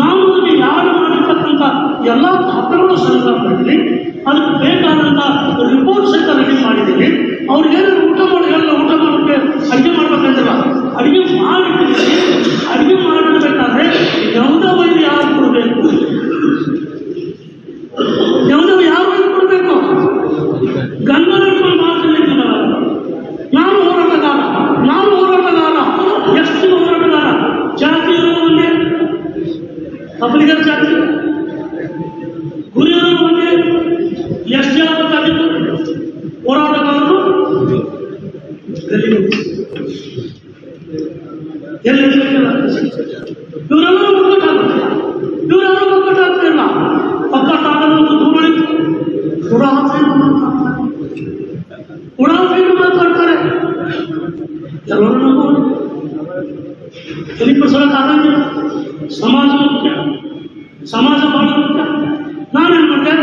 ನಾನು ಯಾರು ಮಾಡಿರ್ತಕ್ಕಂಥ ಎಲ್ಲ ದಾಖಲೆಗಳು ಸಂಗ್ರಹ ಮಾಡಿದ್ದೀನಿ. ಅದಕ್ಕೆ ಬೇಕಾದಂಥ ರಿಪೋರ್ಟ್ ಸಹಿತ ರೆಡಿ ಮಾಡಿದ್ದೀನಿ. ಅವ್ರಿಗೇನು ಊಟ ಮಾಡೋಕ್ಕೆ ಅಡುಗೆ ಮಾಡ್ಬೇಕಂತಿಲ್ಲ, ಅಡುಗೆ ಮಾಡಿಟ್ಟಿದ್ದೀನಿ. ಅಡುಗೆ ಮಾಡಿರ್ಬೇಕಾದ್ರೆ ಯಾವುದೋ ವೈದ್ಯ ಯಾರು ಕೊಡಬೇಕು, ಯಾವುದೋ ಯಾವ ವೈದ್ಯ ಕೊಡಬೇಕು, ಗಂಧರ್ವ ಮಾತನಾಡಿಲ್ಲ. ನಾನು ಹೋರಾಟಗಾರ, ಎಷ್ಟು ಹೋರಾಟಗಾರ, ಜಾತಿ ಇರುವುದನ್ನೇ ಕಬ್ಬಲಿಗರ ಜಾತಿ, ಗುರಿಯನ್ನು ಒಂದೇ. ಎಷ್ಟು ಹೇಳಬೇಕಾಗಿತ್ತು ಹೋರಾಟಗಾರರು ಎಲ್ಲಿ ಇವರೆಲ್ಲರೂ ಒಗ್ಗಟ್ಟಾಗುತ್ತೆ. ಇವರೆಲ್ಲರೂ ಒಗ್ಗಟ್ಟಾಗ್ತಿಲ್ಲ. ಒಗ್ಗಟ್ಟಾಗದಂತ ದೂರಳಿತು ಉಡಾಫೆಯನ್ನು ಮಾತಾಡ್ತಾರೆ. ಎಲ್ಲರೂ ನಾವು ತಲೆಪಡಿಸೋಕ್ಕಾಗಂಗಿಲ್ಲ. ಸಮಾಜ ಮುಖ್ಯ, ಸಮಾಜ ಬಹಳ ಮುಖ್ಯ. ನಾನೇನು ಮಾಡಿದೆ,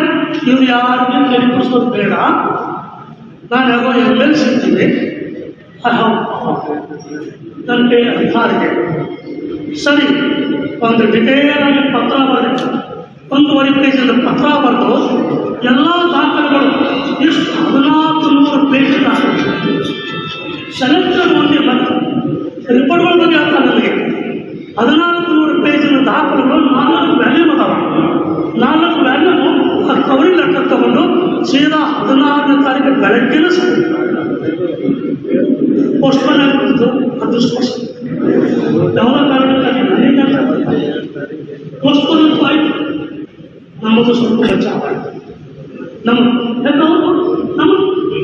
ಇವ್ರು ಯಾರಿಗೂ ತಲೆಪಡಿಸೋದು ಬೇಡ, ನಾನು ಯಾವಾಗ ML ಸಿಗ್ತೀನಿ ನನ್ನ ಕೈ ಅಧಿಕಾರಿಗೆ ಸರಿ ಒಂದು ಡಿಟೇಲ್ ಆಗಿ ಪತ್ರ ಬರೆದು 1.5 ಪೇಜಿನ ಪತ್ರ ಬರೆದು ಎಲ್ಲ ದಾಖಲೆಗಳು ಎಷ್ಟು 1400 ಪೇಜ್ ಸೆಲೆಕ್ಟೆಡ್ ಒಂದೇ ಬಂತು. ರಿಪೋರ್ಟ್ಗಳ ಬಗ್ಗೆ ಆಗ್ತಾ ನನಗೆ 1400 ಪೇಜಿನ ದಾಖಲೆಗಳು 4 ವ್ಯಾಲ್ಯೂಮ್ ಅದಾವ. 4 ವ್ಯಾಲ್ಯೂಮ್ ಕವರಿಂಗ್ ಲೆಟರ್ ತಗೊಂಡು ಸೀದಾ 16ನೇ ತಾರೀಕು ಬೆಳಗ್ಗೆನೂ ಸರಿ ಪೋಸ್ಟ್ಪೋನ್ ಆಗಿಬಿಡ್ತು. ಅದೃಷ್ಟ ಯಾವ ಕಾರಣಕ್ಕಾಗಿ ನನಗೆ ಪೋಸ್ಟ್ಪೋನ್ ಅಂತೂ ಆಯಿತು. ನಮ್ಮದು ಸ್ವಲ್ಪ ಬಚಾವ ಆಯಿತು.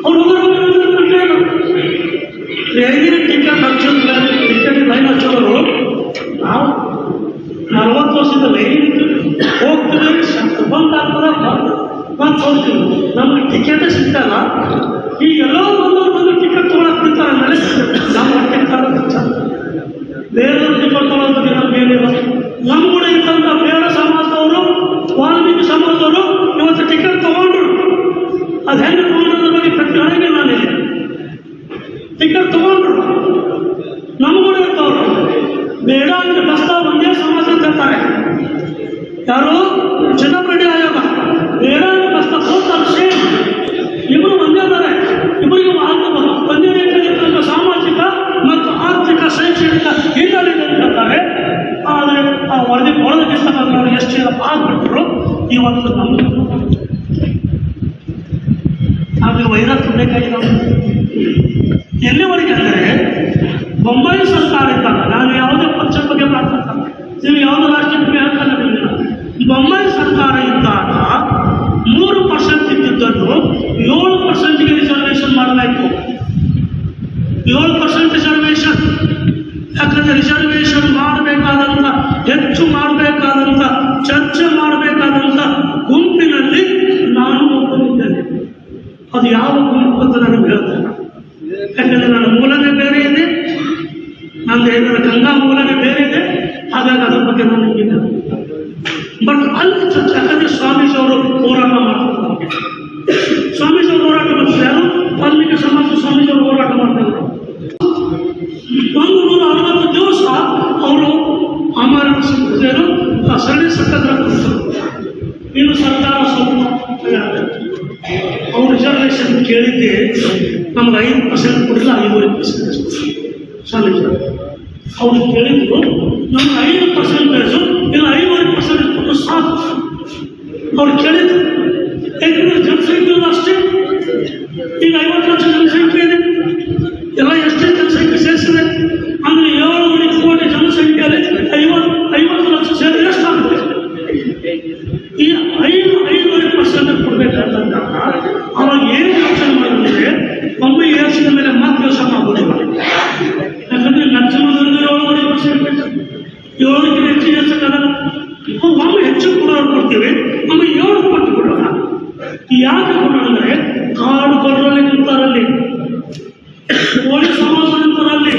ಅವ್ರು ಹೇಗೆ ಟಿಕೆಟ್ ಹಚ್ಚೋದಿಲ್ಲ, ಟಿಕೆಟ್ ಲೈನ್ ಹಚ್ಚೋರು ನಾವು 40 ವರ್ಷದ ಲೈನ್ ಹೋಗ್ತೀವಿ, ಬಂದಾಗ್ತದ ಬಂದು ಹೋಗ್ತೀವಿ. ನಮಗೆ ಟಿಕೆಟೇ ಸಿಗ್ತಲ್ಲ. ಈಗೆಲ್ಲ ಬಂದು ಟಿಕೆಟ್ ತೊಗೊಳಕ್ ಬಿಡ್ತಾರೆ ಅಂದರೆ ನಮ್ಮ ಹೊಟ್ಟೆ ಬೇರೆಯವ್ರು ಟಿಕೆಟ್ ತೊಗೊಳೋದ್ರ ಬಗ್ಗೆ ನಮ್ಗೆ ಏನಿಲ್ಲ. ನಮ್ಮ ಕೂಡ ಇದ್ದಂಥ ಬೇರೆ ಸಮಾಜದವರು, ವಾಲ್ಮೀಕಿ ಸಮಾಜದವರು ಇವತ್ತು ಟಿಕೆಟ್ ತಗೊಂಡ್ರು. ಅದು ಹೆಂಗೆ ತಗೊಂಡ್ರ ಬಗ್ಗೆ ಕಟ್ಟಣೆಗೆ ನಾನಿಲ್ಲ. ಟಿಕೆಟ್ ತಗೊಂಡ್ರು ನಮ್ಮ ಕೂಡ ಇರ್ತವ್ರು. ಬೇಡ ಅಂದ್ರೆ ಪ್ರಸ್ತಾವ ಒಂದೇ ಸಮಾಜ ಅಂತ ಹೇಳ್ತಾರೆ. ಯಾರು ಚಿನ್ನಪ್ರೆಡ್ಡಿ ಆಯೋಗ ಬೇಡ ಅಂದ್ರೆ ಪ್ರಸ್ತಾವ ಹೋಗ್ತಾರೆ. ಸೇಮ್ ಇಬ್ಬರು ಒಂದೇ ಅದಾರೆ. ಇಬ್ಬರಿಗೆ ಒಂದೇ ರೀತಿಯಾಗಿರ್ತಕ್ಕಂಥ ಸಾಮಾಜಿಕ ಮತ್ತು ಆರ್ಥಿಕ ಶೈಕ್ಷಣಿಕ ಹಿನ್ನೆಲೆ ಅಂತ ಹೇಳ್ತಾರೆ. ಆದರೆ ಆ ವರದಿ ಒಳಗಿರ್ತಕ್ಕಂಥವ್ರು ಎಷ್ಟು ಆಗ್ಬಿಟ್ರು ಇವತ್ತು ನಮ್ಗೆ ಅದು ವೈರಸ್ ಬೇಕಾಗಿ ನಾವು ಎಲ್ಲಿವರೆಗೆ ಅಂದರೆ ಬೊಂಬಾಯಿ ಸರ್ಕಾರ ಇದ್ದಾಗ, ನಾನು ಯಾವುದೇ ಪಕ್ಷದ ಬಗ್ಗೆ ಮಾತಾಡ್ತಾರೆ, ನೀವು ಯಾವುದೋ ರಾಷ್ಟ್ರೀಯ ಬಗ್ಗೆ ಹೇಳ್ತಾನೆ. ಬೊಂಬಾಯಿ ಸರ್ಕಾರ ಇದ್ದಾಗ 3% ಇದ್ದಿದ್ದನ್ನು 7%ಗೆ ರಿಸರ್ವೇಷನ್ ಮಾಡಲಾಯಿತು. 7% ರಿಸರ್ವೇಷನ್. ಯಾಕಂದರೆ ರಿಸರ್ವೇಷನ್ ಮಾಡಬೇಕಾದಂಥ, ಹೆಚ್ಚು ಮಾಡಬೇಕಾದಂಥ, ಚರ್ಚೆ ಮಾಡಬೇಕಾದಂಥ ಗುಂಪಿನಲ್ಲಿ ನಾನು ಒಬ್ಬನಿದ್ದೇನೆ. ಅದು ಯಾವ ಗುಂಪು ಅಂತ ನನಗೆ ಹೇಳ್ತೇನೆ. ಯಾಕಂದರೆ ನನ್ನ ಮೂಲನೇ ಬೇರೆ ಇದೆ, ನನ್ನ ಗಂಗಾ ಮೂಲನೇ ಬೇರೆ ಇದೆ. ಹಾಗಾಗಿ ಅದ್ರ ಬಗ್ಗೆ ನನಗಿದೆ. ಬಟ್ ಅಲ್ಲಿ ಚರ್ಚೆ, ಯಾಕಂದರೆ ಸ್ವಾಮೀಜಿಯವರು ಹೋರಾಟ ಮಾಡ್ತಾರೆ. ಸ್ವಾಮೀಜಿಯವರು ಹೋರಾಟ ಮಾಡ್ತಾರೆ. ಯಾರು ವಾಲ್ಮೀಕಿ ಸಮಾಜ ಸ್ವಾಮೀಜಿಯವರು ಹೋರಾಟ ಮಾಡ್ತಾರೆ. 160 ದಿವಸ ಅವರು ಅಮರ ಸಿಂಹರು ಸರಣಿ ಸತ್ಯಾಗ್ರಹ ಕೊಡ್ತಾರೆ. ಇನ್ನು ಸರ್ಕಾರ ಸ್ವಲ್ಪ ಅವ್ರು ರಿಸರ್ವೇಷನ್ ಕೇಳಿದ್ದೆ, ನಮ್ಗೆ 5% ಕೊಡಲಿಲ್ಲ, 5% ಸ್ವಾಮೀಜಿ ಅವ್ರು ಕೇಳಿದ್ರು. ನಮ್ಗೆ 5% ಇಲ್ಲ 5% ಕೊಟ್ಟು ಸಾಕು ಅವ್ರು ಕೇಳಿದ್ರು. ಯಾಕಂದ್ರೆ ಜನಸಂಖ್ಯೆ ಅಷ್ಟೇ. ಈಗ 50 ಲಕ್ಷ ಜನಸಂಖ್ಯೆ ಇದೆ, ಎಲ್ಲ ಎಷ್ಟೇ ಜನಸಂಖ್ಯೆ ಸೇರಿಸಿದೆ ಅಂದರೆ 7 ಕೋಟಿ ಜನಸಂಖ್ಯೆಯಲ್ಲಿ 50 ಲಕ್ಷ ಸೇರಿ ಎಷ್ಟಾಗುತ್ತೆ? ಈ 5% ಕೊಡಬೇಕಾದಂತಹ ಅವಾಗ ಏನು ಯೋಚನೆ ಮಾಡಿದ್ರೆ ಒಮ್ಮೆ ಯೋಚನೆ ಮೇಲೆ ಮತ್ತೆ ಯೋಚನೆ ಮಾಡ್ಬೋದಿಲ್ಲ. ಯಾಕಂದರೆ ಲಕ್ಷಣದಲ್ಲಿ 7% 7ಕ್ಕೆ ಹೆಚ್ಚು ಯೋಚನೆ ಒಮ್ಮೆ ಹೆಚ್ಚು ಕೊಡೋರು ಕೊಡ್ತೀವಿ, ಒಮ್ಮೆ 7 ಕೊಟ್ಟು ಕೊಡೋಣ. ಯಾಕೆ ಕೊಡೋಣ ಅಂದರೆ ಕಾಡು ಕೊಡರಲ್ಲಿ ನಿಂತಾರಲ್ಲಿ, ಪೊಲೀಸ್ ಸಮಾಜ ನಿಂತಾರಲ್ಲಿ,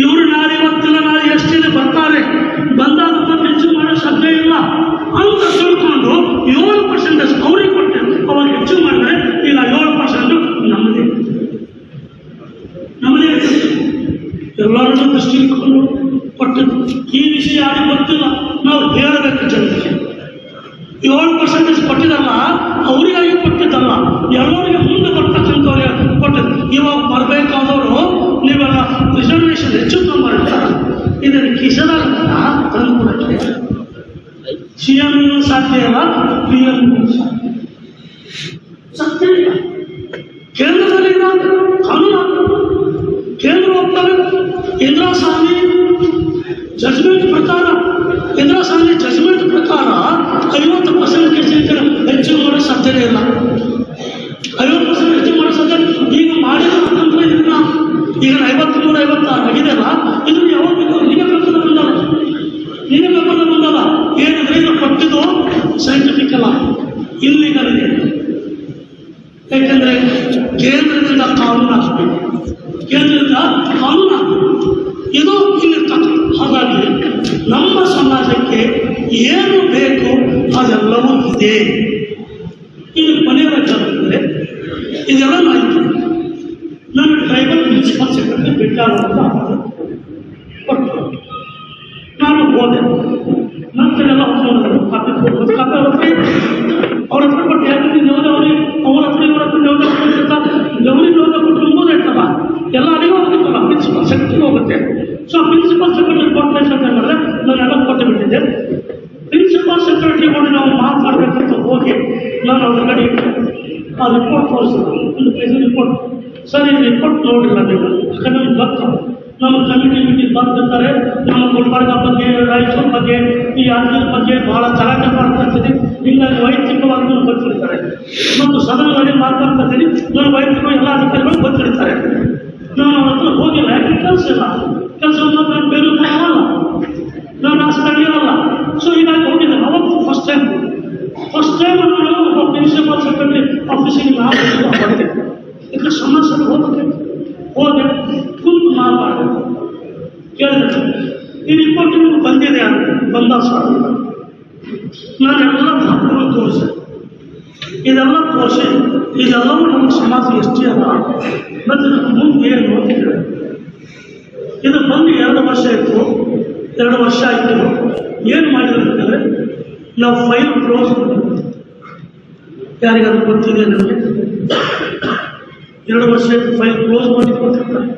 ಇವರು ನಾಳೆ ಇವತ್ತಿಲ್ಲ ನಾಳೆ ಎಷ್ಟಿದೆ ಬರ್ತಾರೆ, ಬಂದಾಗ ಹೆಚ್ಚು ಮಾಡೋ ಸಾಧ್ಯ ಇಲ್ಲ ಅಂತ ತಿಳ್ಕೊಂಡು 7% ಅವ್ರಿಗೆ ಕೊಟ್ಟೆ. ಅವಾಗ ಹೆಚ್ಚು ಮಾಡಿದ್ರೆ ಈಗ 7% ನಮ್ಮದೇ ಎಲ್ಲರನ್ನೂ ದೃಷ್ಟಿ ಇಟ್ಕೊಂಡು ಕೊಟ್ಟಿದ್ದು. ಈ ವಿಷಯ ಯಾರಿಗೂ ಗೊತ್ತಿಲ್ಲ, ನಾವು ಹೇಳಬೇಕು ಜನರಿಗೆ. 7% ಕೊಟ್ಟಿದ್ದಲ್ಲ, ಅವರಿಗಾಗಿ ಕೊಟ್ಟಿದ್ದಲ್ಲ, ಎಲ್ಲರಿಗೆ ಮುಂದೆ ಬರ್ತಕ್ಕಂಥವ್ರಿಗೆ ಕೊಟ್ಟಿದ್ದು. ಇವಾಗ ಬರಬೇಕಾದವರು ನೀವೆಲ್ಲ ರಿಸರ್ವೇಷನ್ ಹೆಚ್ಚು ತಂಬರ್ತಾರೆ, ಇದನ್ನು ಕಿಸದಾಗ ತಂದು ಕೊಡಕ್ಕೆ CM ಸಾಧ್ಯ ಇಲ್ಲ, PM ಸಾಧ್ಯ ಇಲ್ಲ. ಕೇಂದ್ರದಲ್ಲಿ ಕಾನೂನು ಕೇಂದ್ರ ಹೋಗ್ತವೆ. ಇಂದಿರಾ ಸಾಹ್ನಿ ಜಜ್ಮೆಂಟ್ ಪ್ರಕಾರ ಕೇಂದ್ರದಿಂದ ಕಾನೂನು ಹಾಕಬೇಕು, ಕೇಂದ್ರದಿಂದ ಕಾನೂನು ಹಾಕಬೇಕು. ಇದು ಇಲ್ಲಿರ್ತದೆ. ಹಾಗಾಗಿ ನಮ್ಮ ಸಮಾಜಕ್ಕೆ ಏನು ಬೇಕು ಅದೆಲ್ಲವೂ ಇದೆ. ಇದು ಕೊನೆಯದಾಗಂದರೆ ಇದೆಲ್ಲ ಆಯಿತು. ನಾನು ಟ್ರೈಬಲ್ ಪ್ರಿನ್ಸಿಪಲ್ ಸೆಕ್ರೆಟರಿ ಬೇಕಾದಂತ ಕೊಟ್ಟು ನಾನು ಹೋದೆ. ನಂತರೆಲ್ಲ ಕಾಪಿ ಅವ್ರ ಹತ್ರ ಕೊಟ್ಟು ಯಾಕಂದ್ರೆ ಜವಳಿ ಅವ್ರ ಹತ್ರ ಇವ್ರ ಹತ್ರ ಜವಳಿ ಕೊಟ್ಟು ಮುಂದೆ ಇರ್ತಲ್ಲ, ಎಲ್ಲ ಅಲ್ಲಿಗೆ ಹೋಗುತ್ತಲ್ಲ, ಪ್ರಿನ್ಸಿಪಲ್ ಸೆಕ್ರೆಟರಿ ಹೋಗುತ್ತೆ. ಸೊ ಪ್ರಿನ್ಸಿಪಲ್ ಸೆಕ್ರೆಟರಿ ಕೊಟ್ಟರೆ ಮಾಡಿದ್ರೆ ನಾನೆಲ್ಲ ಕೊಟ್ಟು ಬಿಟ್ಟಿದ್ದೆ. ಪ್ರಿನ್ಸಿಪಲ್ ಸೆಕ್ರೆಟರಿ ನೋಡಿ ನಾವು ಮಾತಾಡಬೇಕಂತ ಹೋಗಿ ನಾನು ಅವ್ರ ಕಡೆ ಆ ರಿಪೋರ್ಟ್ ತೋರಿಸಿದ ರಿಪೋರ್ಟ್. ಸರ್ ಈ ರಿಪೋರ್ಟ್ ನೋಡಿಲ್ಲ ನೀವು, ಯಾಕಂದ್ರೆ ನಮ್ಗೆ ಗೊತ್ತು ನಮ್ಮ ಕಮಿಟಿ ಬರ್ತಿರ್ತಾರೆ. ನಮ್ಮ ಗುಲ್ಬರ್ಗ ಬಗ್ಗೆ, ರಾಯಚೂರು ಬಗ್ಗೆ, ಈ ಯಾದಗಿರಿ ಬಗ್ಗೆ ಭಾಳ ಚಲಾಟೆ ಮಾಡ್ತಿರ್ತೀನಿ. ಹೀಗಾಗಿ ವೈಯಕ್ತಿಕವಾಗಿ ಗೊತ್ತಿರ್ತಾರೆ ಮತ್ತು ಸದನದಲ್ಲಿ ಮಾತಾಡ್ತಿರ್ತೀನಿ. ನನ್ನ ವೈಯಕ್ತಿಕ ಎಲ್ಲ ಅಧಿಕಾರಿಗಳು ಗೊತ್ತಿರ್ತಾರೆ. ನಾನು ಅವ್ರ ಹತ್ರ ಹೋಗಿಲ್ಲ, ಯಾಕೆ ಕೆಲಸ ಇಲ್ಲ. ಕೆಲಸವನ್ನು ನಾನು ಬೇರೆ ಮಾಡಲ್ಲ, ನಾನು ಆ ಸ್ಥಳೀಯರಲ್ಲ. ಸೊ ಹೀಗಾಗಿ ಹೋಗಿದ್ದೆ. ಅವಾಗ ಫಸ್ಟ್ ಟೈಮ್ ನಾನು ಒಬ್ಬ ಪ್ರಿನ್ಸಿಪಲ್ ಸೆಕ್ರೆಟರಿ ಆಫೀಸಿಗೆ ನಾವು ಬಂದೆ. ಇದಕ್ಕೆ ಸಮಸ್ಯೆ ಹೋದೆ ಕುಂತು ಮಾತಾಡಬೇಕು. ಕೇಳಿದೆ ಈ ರಿಪೋರ್ಟ್ ನಿಮ್ಗೆ ಬಂದಿದೆ ಅಂತ. ಬಂದ ಸರ್ ನಾನೆಲ್ಲ ದಾಖಲೆ ತೋರಿಸಿ ಇದೆಲ್ಲ ತೋರಿಸಿ ಇದೆಲ್ಲವೂ ನಮ್ಮ ಸಮಾಜ ಎಷ್ಟೇ ಅಲ್ಲ ಮತ್ತು ಇದಕ್ಕೆ ಮುಂದೆ ಏನು ನೋಡ್ತಿದ್ದೇವೆ. ಇದು ಬಂದು 2 ವರ್ಷ ಆಯಿತು. 2 ವರ್ಷ ಆಯಿತು. ಏನು ಮಾಡಿದ್ರು ಅಂತಂದರೆ ನಾವು ಫೈಲ್ ಕ್ಲೋಸ್ ಮಾಡಿದ್ವಿ. ಯಾರಿಗಾದ್ರೂ ಗೊತ್ತಿದೆ ನಮಗೆ? 2 ವರ್ಷ ಆಯಿತು ಫೈಲ್ ಕ್ಲೋಸ್ ಮಾಡಿ ಕೊಟ್ಟಿರ್ತಾರೆ.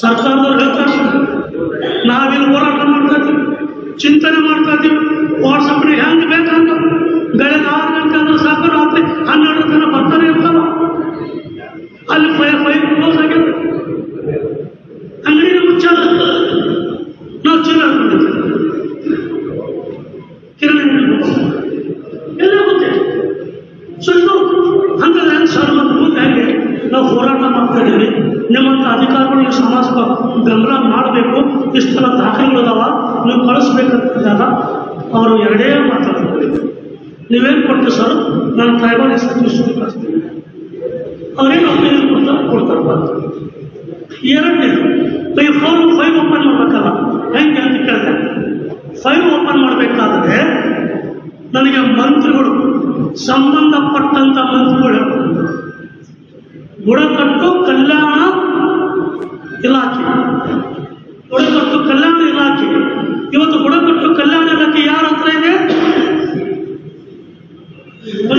ಸರ್ಕಾರದವ್ರು ಹೇಳ್ತಾರೆ ನಾವಿಲ್ಲಿ ಹೋರಾಟ ಮಾಡ್ತಾ ಇದ್ದೀವಿ, ಚಿಂತನೆ ಮಾಡ್ತಾ ಇದ್ದೀವಿ. ವಾಟ್ಸಪ್ಗೆ ಹೆಂಗೆ ಬೇಕಂತ ಬೆಳಗ್ಗೆ 6 ಗಂಟೆ ಅಂದ್ರೆ ಸಾಕು, ರಾತ್ರಿ 12 ತನಕ ಬರ್ತಾನೆ ಇರ್ತಾವ. ಅಲ್ಲಿ ಫೈಲ್ ಕ್ಲೋಸ್ ಆಗಿದೆ, ಅಂಗಡಿನ ಮುಚ್ಚಾದ. ನಾವು ಚಿಲ್ಲರೆ ಹಾಕೊಂಡಿದ್ದೀವಿ, ಕಿರಾಣಿ ಎಲ್ಲ ಗೊತ್ತೇ. ಸೊ ಇದು ಹಂಗಾದ್ರೆ ಸರ್ ಮತ್ತು ಮುಂದೆ ಹೇಗೆ ನಾವು ಹೋರಾಟ ಮಾಡ್ತಾ ಇದ್ದೀವಿ. ನಿಮ್ಮಂಥ ಅಧಿಕಾರಿಗಳು ಸಮಾಜಕ್ಕೆ ಬೆಂಬಲ ಮಾಡಬೇಕು. ಇಷ್ಟೆಲ್ಲ ದಾಖಲೆಗಳಿದಾವ, ನೀವು ಕಳಿಸ್ಬೇಕಂತಿದ್ದಾಗ ಅವರು 2 ಮಾತಾಡ್ತಾರೆ. ನೀವೇನು ಕೊಡ್ತೀವಿ ಸರ್? ನಾನು ಟ್ರೈಬಲ್ ಎಕ್ಸಿಕ್ಯೂಟಿವ್ ಕಳಿಸ್ತೀನಿ. ಅವ್ರೇನು ಒಪ್ಪಿಗೆ ಕೊಡ್ತಾರೆ ಬಂದು. 2ನೇದು ಫೈಲ್ ಓಪನ್ ಮಾಡಬೇಕಲ್ಲ, ಹೆಂಗೆ ಅಂತ ಕೇಳಿದೆ. ಫೈಲ್ ಓಪನ್ ಮಾಡಬೇಕಾದ್ರೆ ನನಗೆ ಮಂತ್ರಿಗಳು, ಸಂಬಂಧಪಟ್ಟಂಥ ಮಂತ್ರಿಗಳು, ಬುಡಕಟ್ಟು ಕಲ್ಯಾಣ ಇಲಾಖೆ, ಬುಡಕಟ್ಟು ಕಲ್ಯಾಣ ಇಲಾಖೆ. ಇವತ್ತು ಬುಡಕಟ್ಟು ಕಲ್ಯಾಣ ಇಲಾಖೆ ಯಾರ ಹತ್ರ ಇದೆ?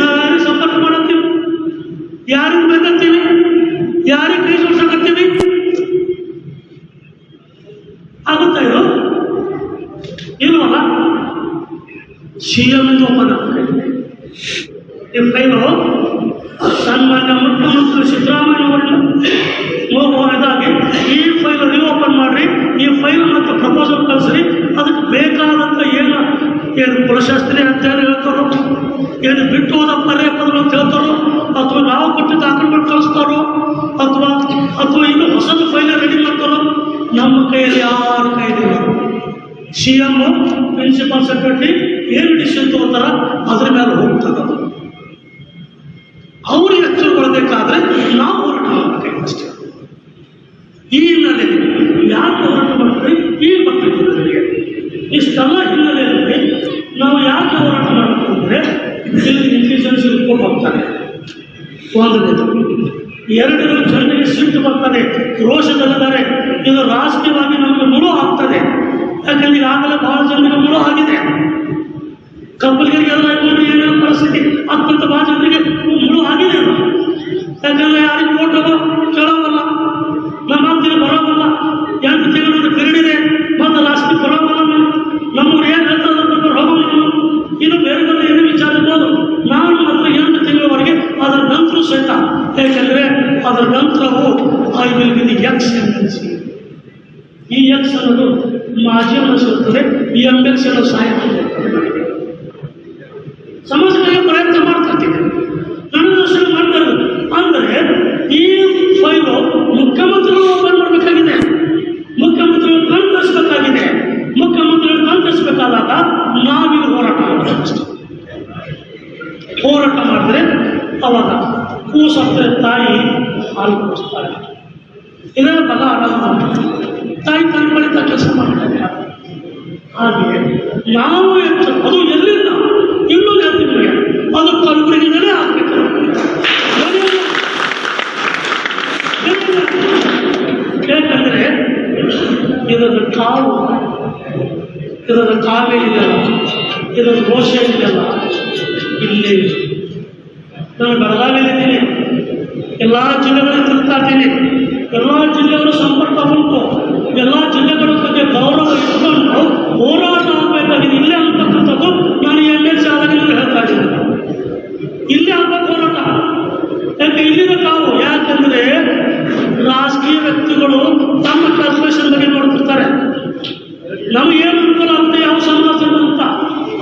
ಯಾರಿಗೆ ಸಂಪರ್ಕ ಮಾಡತ್ತೀವಿ? ಯಾರಿಗೆ ಬೇಕತ್ತೀವಿ? ಯಾರಿಗೆ ಕೈ ಜೋಡಿಸಕತ್ತೀವಿ? ಆಗುತ್ತಾ ಇದು? ಇಲ್ವಲ್ಲ. CM ಓಪನ್ ಆಗ್ತದೆ ಈ ಫೈಲು. ಸನ್ಮಾನ್ಯ ಮುಖ್ಯಮಂತ್ರಿ ಸಿದ್ದರಾಮಯ್ಯ ಹೋಗುವುದಾಗಿ ಈ ಫೈಲ್ ರಿಓಪನ್ ಮಾಡಿರಿ, ಈ ಫೈಲ್ ಮತ್ತು ಪ್ರಪೋಸಲ್ ಕಳಿಸ್ರಿ. ಅದಕ್ಕೆ ಬೇಕಾದಂಥ ಏನು ಕುಲಶಾಸ್ತ್ರಿ ಅಂತ ಹೇಳಿ ಹೇಳ್ತಾರೋ, ಏನು ಬಿಟ್ಟು ಹೋದ ಪರ್ಯಾಯ ಪದಗಳು ಅಂತ ಹೇಳ್ತಾರೋ, ಅಥವಾ ನಾವು ಕೊಟ್ಟು ದಾಖಲೆಗಳು ಕಳಿಸ್ತಾರೋ, ಅಥವಾ ಇನ್ನು ಹೊಸದು ಫೈಲ್ ರೆಡಿ ಮಾಡ್ತಾರೋ, ನಮ್ಮ ಕೈಯಲ್ಲಿ ಯಾರ ಕೈಯಲ್ಲಿ CM ಪ್ರಿನ್ಸಿಪಲ್ ಸೆಕ್ರೆಟರಿ ಏನು ಡಿಸಿಷನ್ ತಗೋತಾರ ಅದ್ರ ಮೇಲೆ ಹೋಗ್ತದೆ. ಅವ್ರಿಗೆ ಎಚ್ಚರಗೊಳ್ಳಬೇಕಾದ್ರೆ ನಾವು ಹೋರಾಟ ಮಾಡಬೇಕಷ್ಟೇ. ಈ ಹಿನ್ನೆಲೆಯಲ್ಲಿ ಯಾಕೆ ಹೋರಾಟ ಮಾಡ್ತೀವಿ? ಈಗ ಬರ್ತೀವಿ ನನಗೆ ಇಷ್ಟೆಲ್ಲ ಹಿನ್ನೆಲೆಯಲ್ಲಿ ನಾವು ಯಾಕೆ ಹೋರಾಟ ಮಾಡಬೇಕು ಅಂದರೆ ಇಲ್ಲಿ ಇಂಟೆಲಿಜೆನ್ಸ್ ರಿಪೋರ್ಟ್ ಹೋಗ್ತಾರೆ. 1ನೇದು. 2ನೇದು ಜನರಿಗೆ ಸಿಟ್ಟು ಬರ್ತಾರೆ, ರೋಷದಲ್ಲಿದ್ದಾರೆ. ಇದು ರಾಜಕೀಯವಾಗಿ ನಮಗೆ ಮುಳು ಆಗ್ತದೆ. ಯಾಕಂದ್ರೆ ಈಗಾಗಲೇ ಬಹಳ ಜನರಿಗೆ ಮುಳು ಆಗಿದೆ. ಕಬ್ಬಲಿಗರಿಗೆಲ್ಲ ನೋಡಿ ಏನೇನು ಪರಿಸ್ಥಿತಿ ಅತ್ಯಂತ ಬಹಳ ಜನರಿಗೆ ಮುಳು ಆಗಿದೆ. ಯಾಕಂದ್ರೆ ಯಾರಿಗೆ ಓಟ್ ಕೇಳೋವಲ್ಲ, ನಮ್ಮ ಹತ್ತಿರ ಬರೋವಲ್ಲ. 8 ತಿಂಗಳು ಪಿರಿಯಡಿದೆ ಮತ್ತು ರಾಷ್ಟ್ರೀಯ ಬರೋವಲ್ಲ. ನಮ್ಮವ್ರು ಏನು ಹೇಳ್ತಾರೆ ಹೋಗೋದು. ಇನ್ನು ಬೇರೆ ಬೇರೆ ಏನೇ ವಿಚಾರ ಇರ್ಬೋದು. ನಾನು ಮತ್ತು 8 ತಿಂಗಳವರೆಗೆ ಅದರ ನಂತರ ಸಹಿತ, ಯಾಕೆಂದರೆ ಅದರ ನಂತರವು I will be the ex MLC. ಈ ಎಕ್ಸ್ ಅನ್ನೋದು ಮಾಜಿ ಅನ್ನಿಸಿರುತ್ತದೆ, ಈ MLC ಅನ್ನೋ ಸಹಾಯ ಸಮಾಜಕ್ಕೆ ಪ್ರಯತ್ನ ಮಾಡ್ತಿರ್ತೀವಿ. ನನ್ನ ದೃಷ್ಟಿಯಲ್ಲಿ ಮಾಡ್ತಾರೆ. ಅಂದರೆ ಈ ಫೈಲು ಮುಖ್ಯಮಂತ್ರಿಗಳು ಓಪನ್ ಮಾಡಬೇಕಾಗಿದೆ, ಮುಖ್ಯಮಂತ್ರಿಗಳು ಕಣ್ತರಿಸಬೇಕಾಗಿದೆ. ಮುಖ್ಯಮಂತ್ರಿಗಳು ಕಣ್ತರಿಸಬೇಕಾದಾಗ ನಾವೀಗ ಹೋರಾಟ ಮಾಡಬೇಕಷ್ಟೆ. ಹೋರಾಟ ಮಾಡಿದ್ರೆ ಅವಾಗ ಕೂಸತ್ತೆ ತಾಯಿ ಹಾಲು ಕೊಡಿಸ್ತಾರೆ. ಇದರ ಬಲ ಆರಾಮ ತಾಯಿ ತನ್ನ ಕೆಲಸ ಮಾಡ್ತಾರೆ. ಹಾಗೆ ನಾವು ಅದು ಎಲ್ಲಿಂದ ಇನ್ನೂ ಹೇಳ್ತೀವಿ, ಅದು ಕಲಬುರಗಿನೇ ಆಗ್ಬೇಕು. ಯಾಕಂದ್ರೆ ಇದರ ಕಾವು, ಇದರ ಕಾವೇ ಇದೆಯಲ್ಲ, ಇದರ ದೋಷ ಇದೆಯಲ್ಲ ಇಲ್ಲಿ. ನಾನು ಬೆಳಗಾವಿಯಲ್ಲಿದ್ದೀನಿ, ಎಲ್ಲ ಜಿಲ್ಲೆಗಳಲ್ಲಿ ತಿರುಗ್ತಾ ಇದ್ದೀನಿ, ಎಲ್ಲ ಜಿಲ್ಲೆಗಳ ಸಂಪರ್ಕ ಉಂಟು, ಎಲ್ಲ ಜಿಲ್ಲೆಗಳ ಬಗ್ಗೆ ಗೌರವ ಇಟ್ಕೊಂಡು ಹೋರಾಟ ಆಗಬೇಕಾಗಿದೆ ಇಲ್ಲೇ ಅಂತಕ್ಕಂಥದ್ದು ನಾನು MLC ಆದಾಗ ಹೇಳ್ತಾ ಇದ್ದೀನಿ. ಇಲ್ಲೇ ಆಗ್ಬೇಕು ಹೋರಾಟ. ಯಾಕೆ ಇಲ್ಲಿನ ಕಾವು? ಯಾಕಂದ್ರೆ ರಾಜಕೀಯ ವ್ಯಕ್ತಿಗಳು ತಮ್ಮ ಕಾರ್ಪೊರೇಷನ್ ಬಗ್ಗೆ ನೋಡ್ತಿರ್ತಾರೆ, ನಮಗೇನು ಅನುಕೂಲ ಆಗುತ್ತೆ, ಯಾವ ಸಮಾಜ ಅಂತ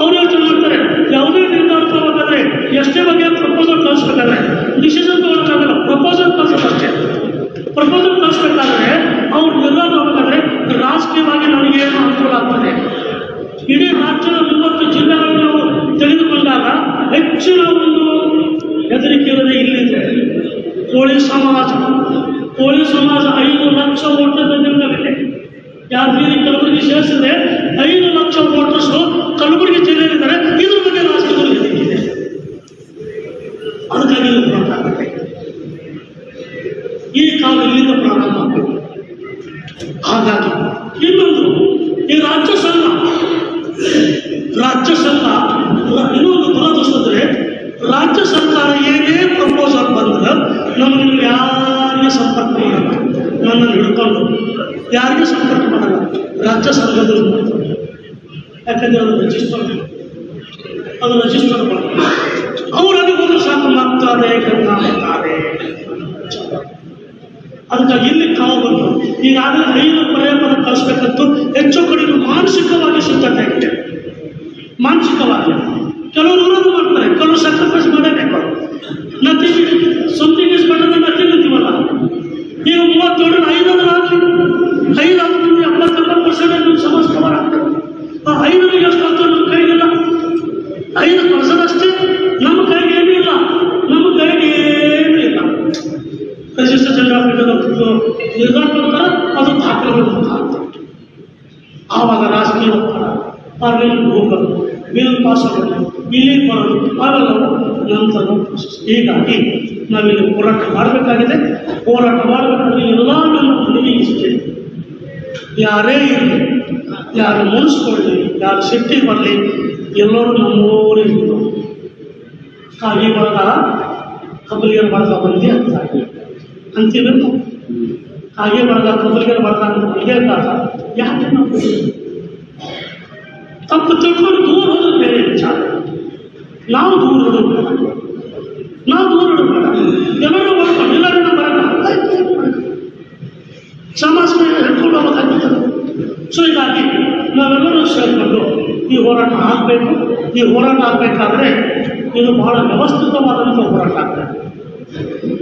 ಅವ್ರು ಯೋಚನೆ ಮಾಡ್ತಾರೆ. ಯಾವುದೇ ನಿರ್ಧಾರ ತಗೋಬೇಕಾದ್ರೆ, ಎಷ್ಟೇ ಬಗ್ಗೆ ಪ್ರಪೋಸಲ್ ಕಳಿಸ್ಬೇಕಾದ್ರೆ, ಡಿಸಿಷನ್ ತಗೊಳ್ಳೋಕ್ಕಾಗಲ್ಲ, ಪ್ರಪೋಸಲ್ ಕಳಿಸೋದಷ್ಟೇ. ಪ್ರಪೋಸಲ್ ಕಳಿಸ್ಬೇಕಾದ್ರೆ ಅವ್ರು ನಿರ್ಧಾರ ತಗೋಬೇಕಾದ್ರೆ ರಾಜಕೀಯವಾಗಿ ನನಗೇನು ಅನುಕೂಲ ಆಗ್ತದೆ. ಇಡೀ ರಾಜ್ಯದ 30 ಜಿಲ್ಲೆಗಳನ್ನು ನಾವು ತೆಗೆದುಕೊಂಡಾಗ ಹೆಚ್ಚಿನ ಒಂದು ಹೆದರಿಕೆ ಇರೋದೇ ಇಲ್ಲಿದೆ. ಕೋಳಿ ಸಮಾಜ 5 ಲಕ್ಷ ಓಟರ್ಗಳಿದೆ. ಯಾದಗಿರಿ ಕಲಬುರಗಿ ಸೇರಿಸಿದ್ರೆ 5 ಲಕ್ಷ ವೋಟರ್ಸು ಕಲಬುರಗಿ ಜಿಲ್ಲೆಯಲ್ಲಿದ್ದಾರೆ. ಇದ್ರ ಬಗ್ಗೆ ರಾಜಕೀಯದಲ್ಲಿ ಇದೆ. ಅದಕ್ಕಾಗಿ ಆಗುತ್ತೆ. ಈ ಕಾಲ ಇಲ್ಲಿಂದ ಪ್ರಾರಂಭ ಆಗಬೇಕು. ಹಾಗಾಗಿ ಇನ್ನೊಂದು ಈ ರಾಜ್ಯ ಸಂಘ ಇನ್ನೊಂದು ದುರದೃಷ್ಟಂದ್ರೆ, ರಾಜ್ಯ ಸರ್ಕಾರ ಏನೇ ಪ್ರಪೋಸಲ್ ಬಂದ್ರೆ ನಮ್ಮನ್ನು ಯಾರಿಗೆ ಸಂಪರ್ಕ ಮಾಡಲ್ಲ, ನನ್ನನ್ನು ಹಿಡ್ಕೊಂಡು ಯಾರಿಗೆ ಸಂಪರ್ಕ ಮಾಡಲ್ಲ, ರಾಜ್ಯ ಸಂಘದಲ್ಲಿ ಮಾಡ್ತಾರೆ. ಯಾಕಂದ್ರೆ ಅದು ರಿಜಿಸ್ಟರ್ ಮಾಡ್ತಾರೆ. ಅವರಲ್ಲಿ ಹೋದ್ರೆ ಸಾಕು ಮಾಡ್ತಾರೆ, ಮಾಡ್ತಾರೆ. ಅದಕ್ಕಾಗಿ ಇಲ್ಲಿ ಕಾವು ಬಂತು. ಈಗಾಗಲೇ 5 ಪರ್ಯಾಯ ಕಳಿಸ್ಬೇಕಂತೂ ಹೆಚ್ಚು ಕಡಿಮೆ ಮಾನಸಿಕವಾಗಿ ಸಿದ್ಧತೆ ಆಗಿದೆ. ಮಾನಸಿಕವಾಗಿ ಕೆಲವರು ವಿರೋಧ ಮಾಡ್ತಾರೆ, ಕೆಲವರು ಸ್ಯಾಕ್ರಿಫೈಸ್ ಮಾಡಬೇಕು. Nothing something is better than nothing ಅಂತೀವಲ್ಲ. ಈಗ 37 5 70% ಸಮಾಜ ಕವರ್ ಆಗ್ತದೆ. ಆ 5 ಎಷ್ಟು ಆಗ್ತದೆ ನಮ್ಮ ಕೈಗಿಲ್ಲ. 5% ಅಷ್ಟೇ ನಮ್ಮ ಕೈಗೆ ಏನೂ ಇಲ್ಲ. ನಮ್ಮ ಕೈಗೆ ಏನೂ ಇಲ್ಲ. ರಿಜಿಸ್ಟರ್ ಜನರಲ್ ನಿರ್ಧಾರ ಮಾಡ್ತಾರೆ, ಅದು ದಾಖಲೆಗಳು ಆಗ್ತದೆ. ಆವಾಗ ರಾಜಕೀಯ ಪಾರ್ಲಿಮೆಂಟ್ ಹೋಗೋದು, ಬಿಲ್ ಪಾಸ್ ಆಗೋದು, ಇಲ್ಲಿಗೆ ಬರೋದು, ಅವೆಲ್ಲ ನಂತರ. ಹೀಗಾಗಿ ನಾವಿಲ್ಲಿ ಹೋರಾಟ ಮಾಡಬೇಕಾಗಿದೆ. ಹೋರಾಟ ಮಾಡಬೇಕಾದ್ರೆ ಎಲ್ಲ ನನ್ನ ಮನವಿ ಇಷ್ಟೇ, ಯಾರೇ ಇರಲಿ, ಯಾರು ಮುನಿಸ್ಕೊಳ್ಳಿ, ಯಾರು ಸಿಟ್ಟಿ ಬರಲಿ, ಎಲ್ಲರೂ ನಮ್ಮೂರೇ ಇದ್ರು. ಕಾಗಿ ಬಳಗ ಕಬ್ಬಲಿಗರ ಬಳಗ ಬಂದಿ ಅಂತೀವಿ ನಾವು. ಕಾಗೆ ಬಳಗ ಕಬ್ಬಲಿಗರ ಬಳಗ ಅಂತ ಇದೇ ಕಾಲ. ಯಾಕೆ ನಾವು ತಪ್ಪು ತಿಳ್ಕೊಂಡು ದೂರ ಹೋದ್ರೆ ಬೇರೆ ವಿಚಾರ. ನಾವು ದೂರ ಹೋಗಬೇಡ, ಎಲ್ಲರೂ ಬರ್ಕೊಂಡು ಎಲ್ಲರಿಂದ ಬರೋಣ, ಸಮಾಜ ಮೇಲೆ ಹಿಡ್ಕೊಂಡು ಹೋಗಬೇಕಾಗ್ತದೆ. ಸೊ ಹೀಗಾಗಿ ನಾವೆಲ್ಲರೂ ಸೇರಿಕೊಂಡು ಈ ಹೋರಾಟ ಆಗಬೇಕು. ಈ ಹೋರಾಟ ಆಗಬೇಕಾದ್ರೆ ಇದು ಬಹಳ ವ್ಯವಸ್ಥಿತವಾದಂಥ ಹೋರಾಟ ಆಗ್ತದೆ.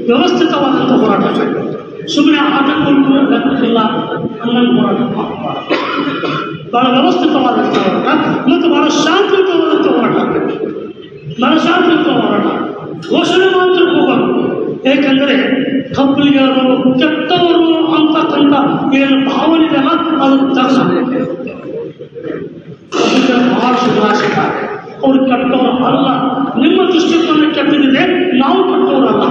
ವ್ಯವಸ್ಥಿತವಾದಂಥ ಹೋರಾಟ ಆಗಬೇಕು. ಸುಮ್ಮನೆ ಆಟಕ್ಕೂ ಲೆಕ್ಕಕ್ಕಿಲ್ಲ ಅನ್ನೋದು ಹೋರಾಟ ಮಾಡಬಾರ್ದು. ಬಹಳ ವ್ಯವಸ್ಥಿತವಾದಂಥ ಹೋರಾಟ ಮತ್ತು ಬಹಳ ಶಾಂತಿಯುತವಾದಂಥ ಹೋರಾಟ ಆಗಬೇಕು. ಬಹಳ ಶಾಂತಿಯುತ ಹೋರಾಟ, ಘೋಷಣೆ ಮಾತ್ರ ಹೋಗಬೇಕು. ಏಕೆಂದರೆ ಕಬ್ಬಲಿಗರು ಕೆಟ್ಟವರು ಅಂತಕ್ಕಂಥ ಏನು ಭಾವನೆ ಇದೆಯಲ್ಲ ಅದು ತರಿಸಬೇಕು. ಬಹಳ ಸುಧಾರಿಸಿದ್ದಾರೆ. ಅವರು ಕೆಟ್ಟವರು ಅಲ್ಲ. ನಿಮ್ಮ ದೃಷ್ಟಿಕೋನ ಕೆಟ್ಟದಿದೆ, ನಾವು ಕೆಟ್ಟವರಲ್ಲ.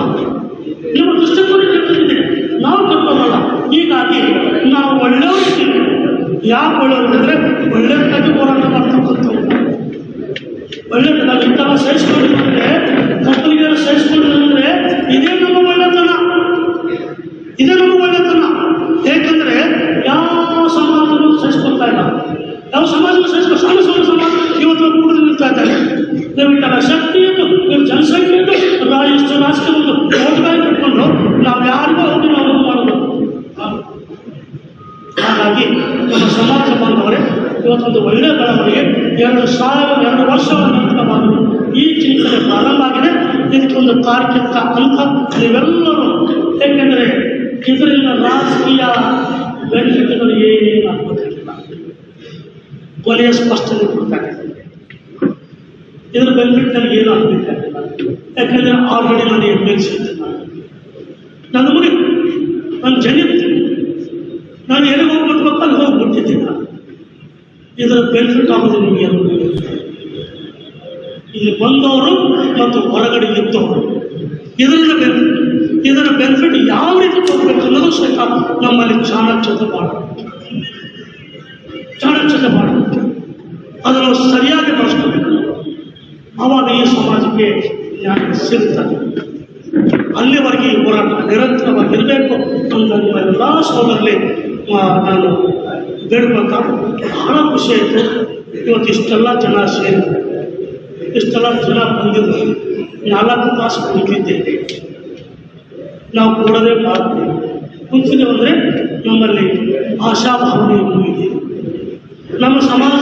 ನಿಮ್ಮ ದೃಷ್ಟಿಕೋನ ಕೆಟ್ಟದಿದೆ, ನಾವು ಕೆಟ್ಟವರಲ್ಲ. ಹೀಗಾಗಿ ನಾವು ಒಳ್ಳೆಯವರಿದ್ದೀವಿ. ಯಾಕೆ ಒಳ್ಳೆಯವರಿದ್ರೆ ಒಳ್ಳೆಯದಾಗಿ ಹೋರಾಟ ಮಾಡ್ತಕ್ಕಂಥವ್ರು. ಒಳ್ಳೆಯದಾಗಿ ಇಂತಹ ಸಹಿಸ್ಕೊಂಡಿದ್ರೆ, ಕಬ್ಬಲಿಗರ ಸಹಿಸ್ಕೊಂಡಿದ್ರೆ ಇದೇ ನಮ್ಮ ಒಳ್ಳೆತನ, ಇದೇ ನಮ್ಮ ಒಳ್ಳೆತನ. ಏಕೆಂದರೆ ಯಾವ ಸಮಾಜನೂ ಸಹಿಸ್ಕೊಳ್ತಾ ಇಲ್ಲ. ಯಾವ ಸಮಾಜನೂ ಸಹಿಸ್ಕೊ ಸಣ್ಣ ಸಮಾಜ ಇವತ್ತು ಕುಡಿದು ನಿಲ್ತಾ ಇದ್ದಾರೆ. ದಯವಿಟ್ಟು ಶಕ್ತಿಯನ್ನು, ಜನಸಂಖ್ಯೆಯನ್ನು ಇಷ್ಟು ರಾಜಕೀಯ ಓಟ್ಗಾಗಿ ಕಟ್ಕೊಂಡು ನಾವು ಯಾರಿಗೂ ಹೋಗಿ ನಾವು ಮಾಡೋದು. ಹಾಗಾಗಿ ನಮ್ಮ ಸಮಾಜ ಬಾಂಧವರೇ, ಇವತ್ತೊಂದು ಒಳ್ಳೆಯ ಬೆಳವಣಿಗೆ 2 ವರ್ಷಗಳ ನಂತರ ಮಾಡಿದ್ರು ಈ ಚಿಂತನೆ ಪ್ರಾರಂಭ ಆಗಿದೆ. ಇದಕ್ಕೊಂದು ತಾರ್ಕಿಕ ಅಂತ ನೀವೆಲ್ಲರೂ, ಏಕೆಂದರೆ ಇದರಿಂದ ರಾಜಕೀಯ ಬೆನಿಫಿಟ್ಗಳು ಏನಾಗಬೇಕಾಗಿಲ್ಲ. ಕೊನೆಯ ಸ್ಪಷ್ಟನೆ ಕೊಡ್ತಾರೆ. ಇದರ ಬೆನಿಫಿಟ್ ನನಗೆ ಏನು ಆಗಬೇಕಾಗಿಲ್ಲ. ಯಾಕಂದರೆ ಆಲ್ರೆಡಿ ನಾನು MLC ಇದ್ದೇನೆ. ನನ್ನ ಮುಗಿತು, ನನ್ನ ಜನಿತ್ತು, ನಾನು ಎಲ್ಲಿಗೆ ಹೋಗ್ಬಿಡ್ಬೇಕು ಅಲ್ಲಿ ಹೋಗ್ಬಿಟ್ಟಿದ್ದೀನಿ. ಇದರ ಬೆನಿಫಿಟ್ ಆಗೋದು ನಿಮಗೆ ಇಲ್ಲಿ ಬಂದವರು ಮತ್ತು ಹೊರಗಡೆ ಇದ್ದವರು, ಇದರ ಬೆನಿಫಿಟ್ ಯಾವ ರೀತಿ ತಗೋಬೇಕು ಅನ್ನೋದು ಸಹಿತ ನಮ್ಮಲ್ಲಿ ಚಾಣಕ್ಷತೆ ಮಾಡಬೇಕು. ಅದನ್ನು ಸರಿಯಾಗಿ ಬಳಸ್ಕೋಬೇಕು. ಆವಾಗ ಈ ಸಮಾಜಕ್ಕೆ ನ್ಯಾಯ ಸಿಗ್ತದೆ. ಅಲ್ಲಿವರೆಗೆ ಈ ಹೋರಾಟ ನಿರಂತರವಾಗಿರಬೇಕು ಅಂತ ನಿಮ್ಮ ಎಲ್ಲ ಸೋದರಲ್ಲಿ ನಾನು ಬೇಡ್ಕೊಂತ ಬಹಳ ಖುಷಿ ಆಯಿತು. ಇವತ್ತು ಇಷ್ಟೆಲ್ಲ ಜನ ಸೇರಿದ್ದಾರೆ, ಇಷ್ಟೆಲ್ಲ ಜನ ಬಂದಿದ್ದು. 4 ತಾಸು ಕುಂತಿದ್ದೇವೆ, ನಾವು ಕೂಡೋದೇ ಮಾಡ್ತೀವಿ. ಕುಂತಿದ್ದೇವೆ ಅಂದರೆ ನಮ್ಮಲ್ಲಿ ಆಶಾಭಾವನೆ ಇನ್ನೂ ಇದೆ, ನಮ್ಮ ಸಮಾಜ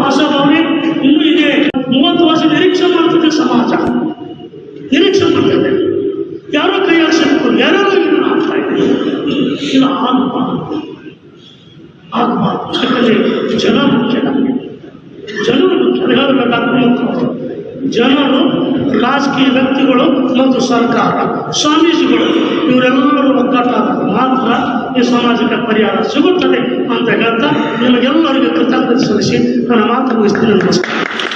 ಆಶಾಭಾವನೆ ಇನ್ನೂ ಇದೆ. 30 ವರ್ಷ ನಿರೀಕ್ಷೆ ಮಾಡ್ತಿದ್ದೆ, ಸಮಾಜ ನಿರೀಕ್ಷೆ ಮಾಡ್ತಿದ್ದೆ, ಯಾರೋ ಕೈ ಹಾಕ್ಸಬೇಕು, ಯಾರೋ ಇದನ್ನು ಆಗ್ತಾ ಇದೆ. ಇದು ಆಗಬಾರ್ದು. ಯಾಕಂದರೆ ಜನ ಮುಖ್ಯ, ನಮಗೆ ಜನರು ಮುಖ್ಯ. ಹೇಳಬೇಕಾದ್ರೆ ಜನರು, ರಾಜಕೀಯ ವ್ಯಕ್ತಿಗಳು ಮತ್ತು ಸರ್ಕಾರ, ಸ್ವಾಮೀಜಿಗಳು ಇವರೆಲ್ಲರೂ ಒಗ್ಗಟ್ಟಾದಾಗ ಮಾತ್ರ ಈ ಸಮಾಜಕ್ಕೆ ಪರಿಹಾರ ಸಿಗುತ್ತದೆ ಅಂತ ಹೇಳ್ತಾ ನಿಮಗೆಲ್ಲರಿಗೂ ಕೃತಜ್ಞತೆ ಸಲ್ಲಿಸಿ ನನ್ನ ಮಾತು ಮುಗಿಸ್ತೀನಿ. ನಮಸ್ಕಾರ.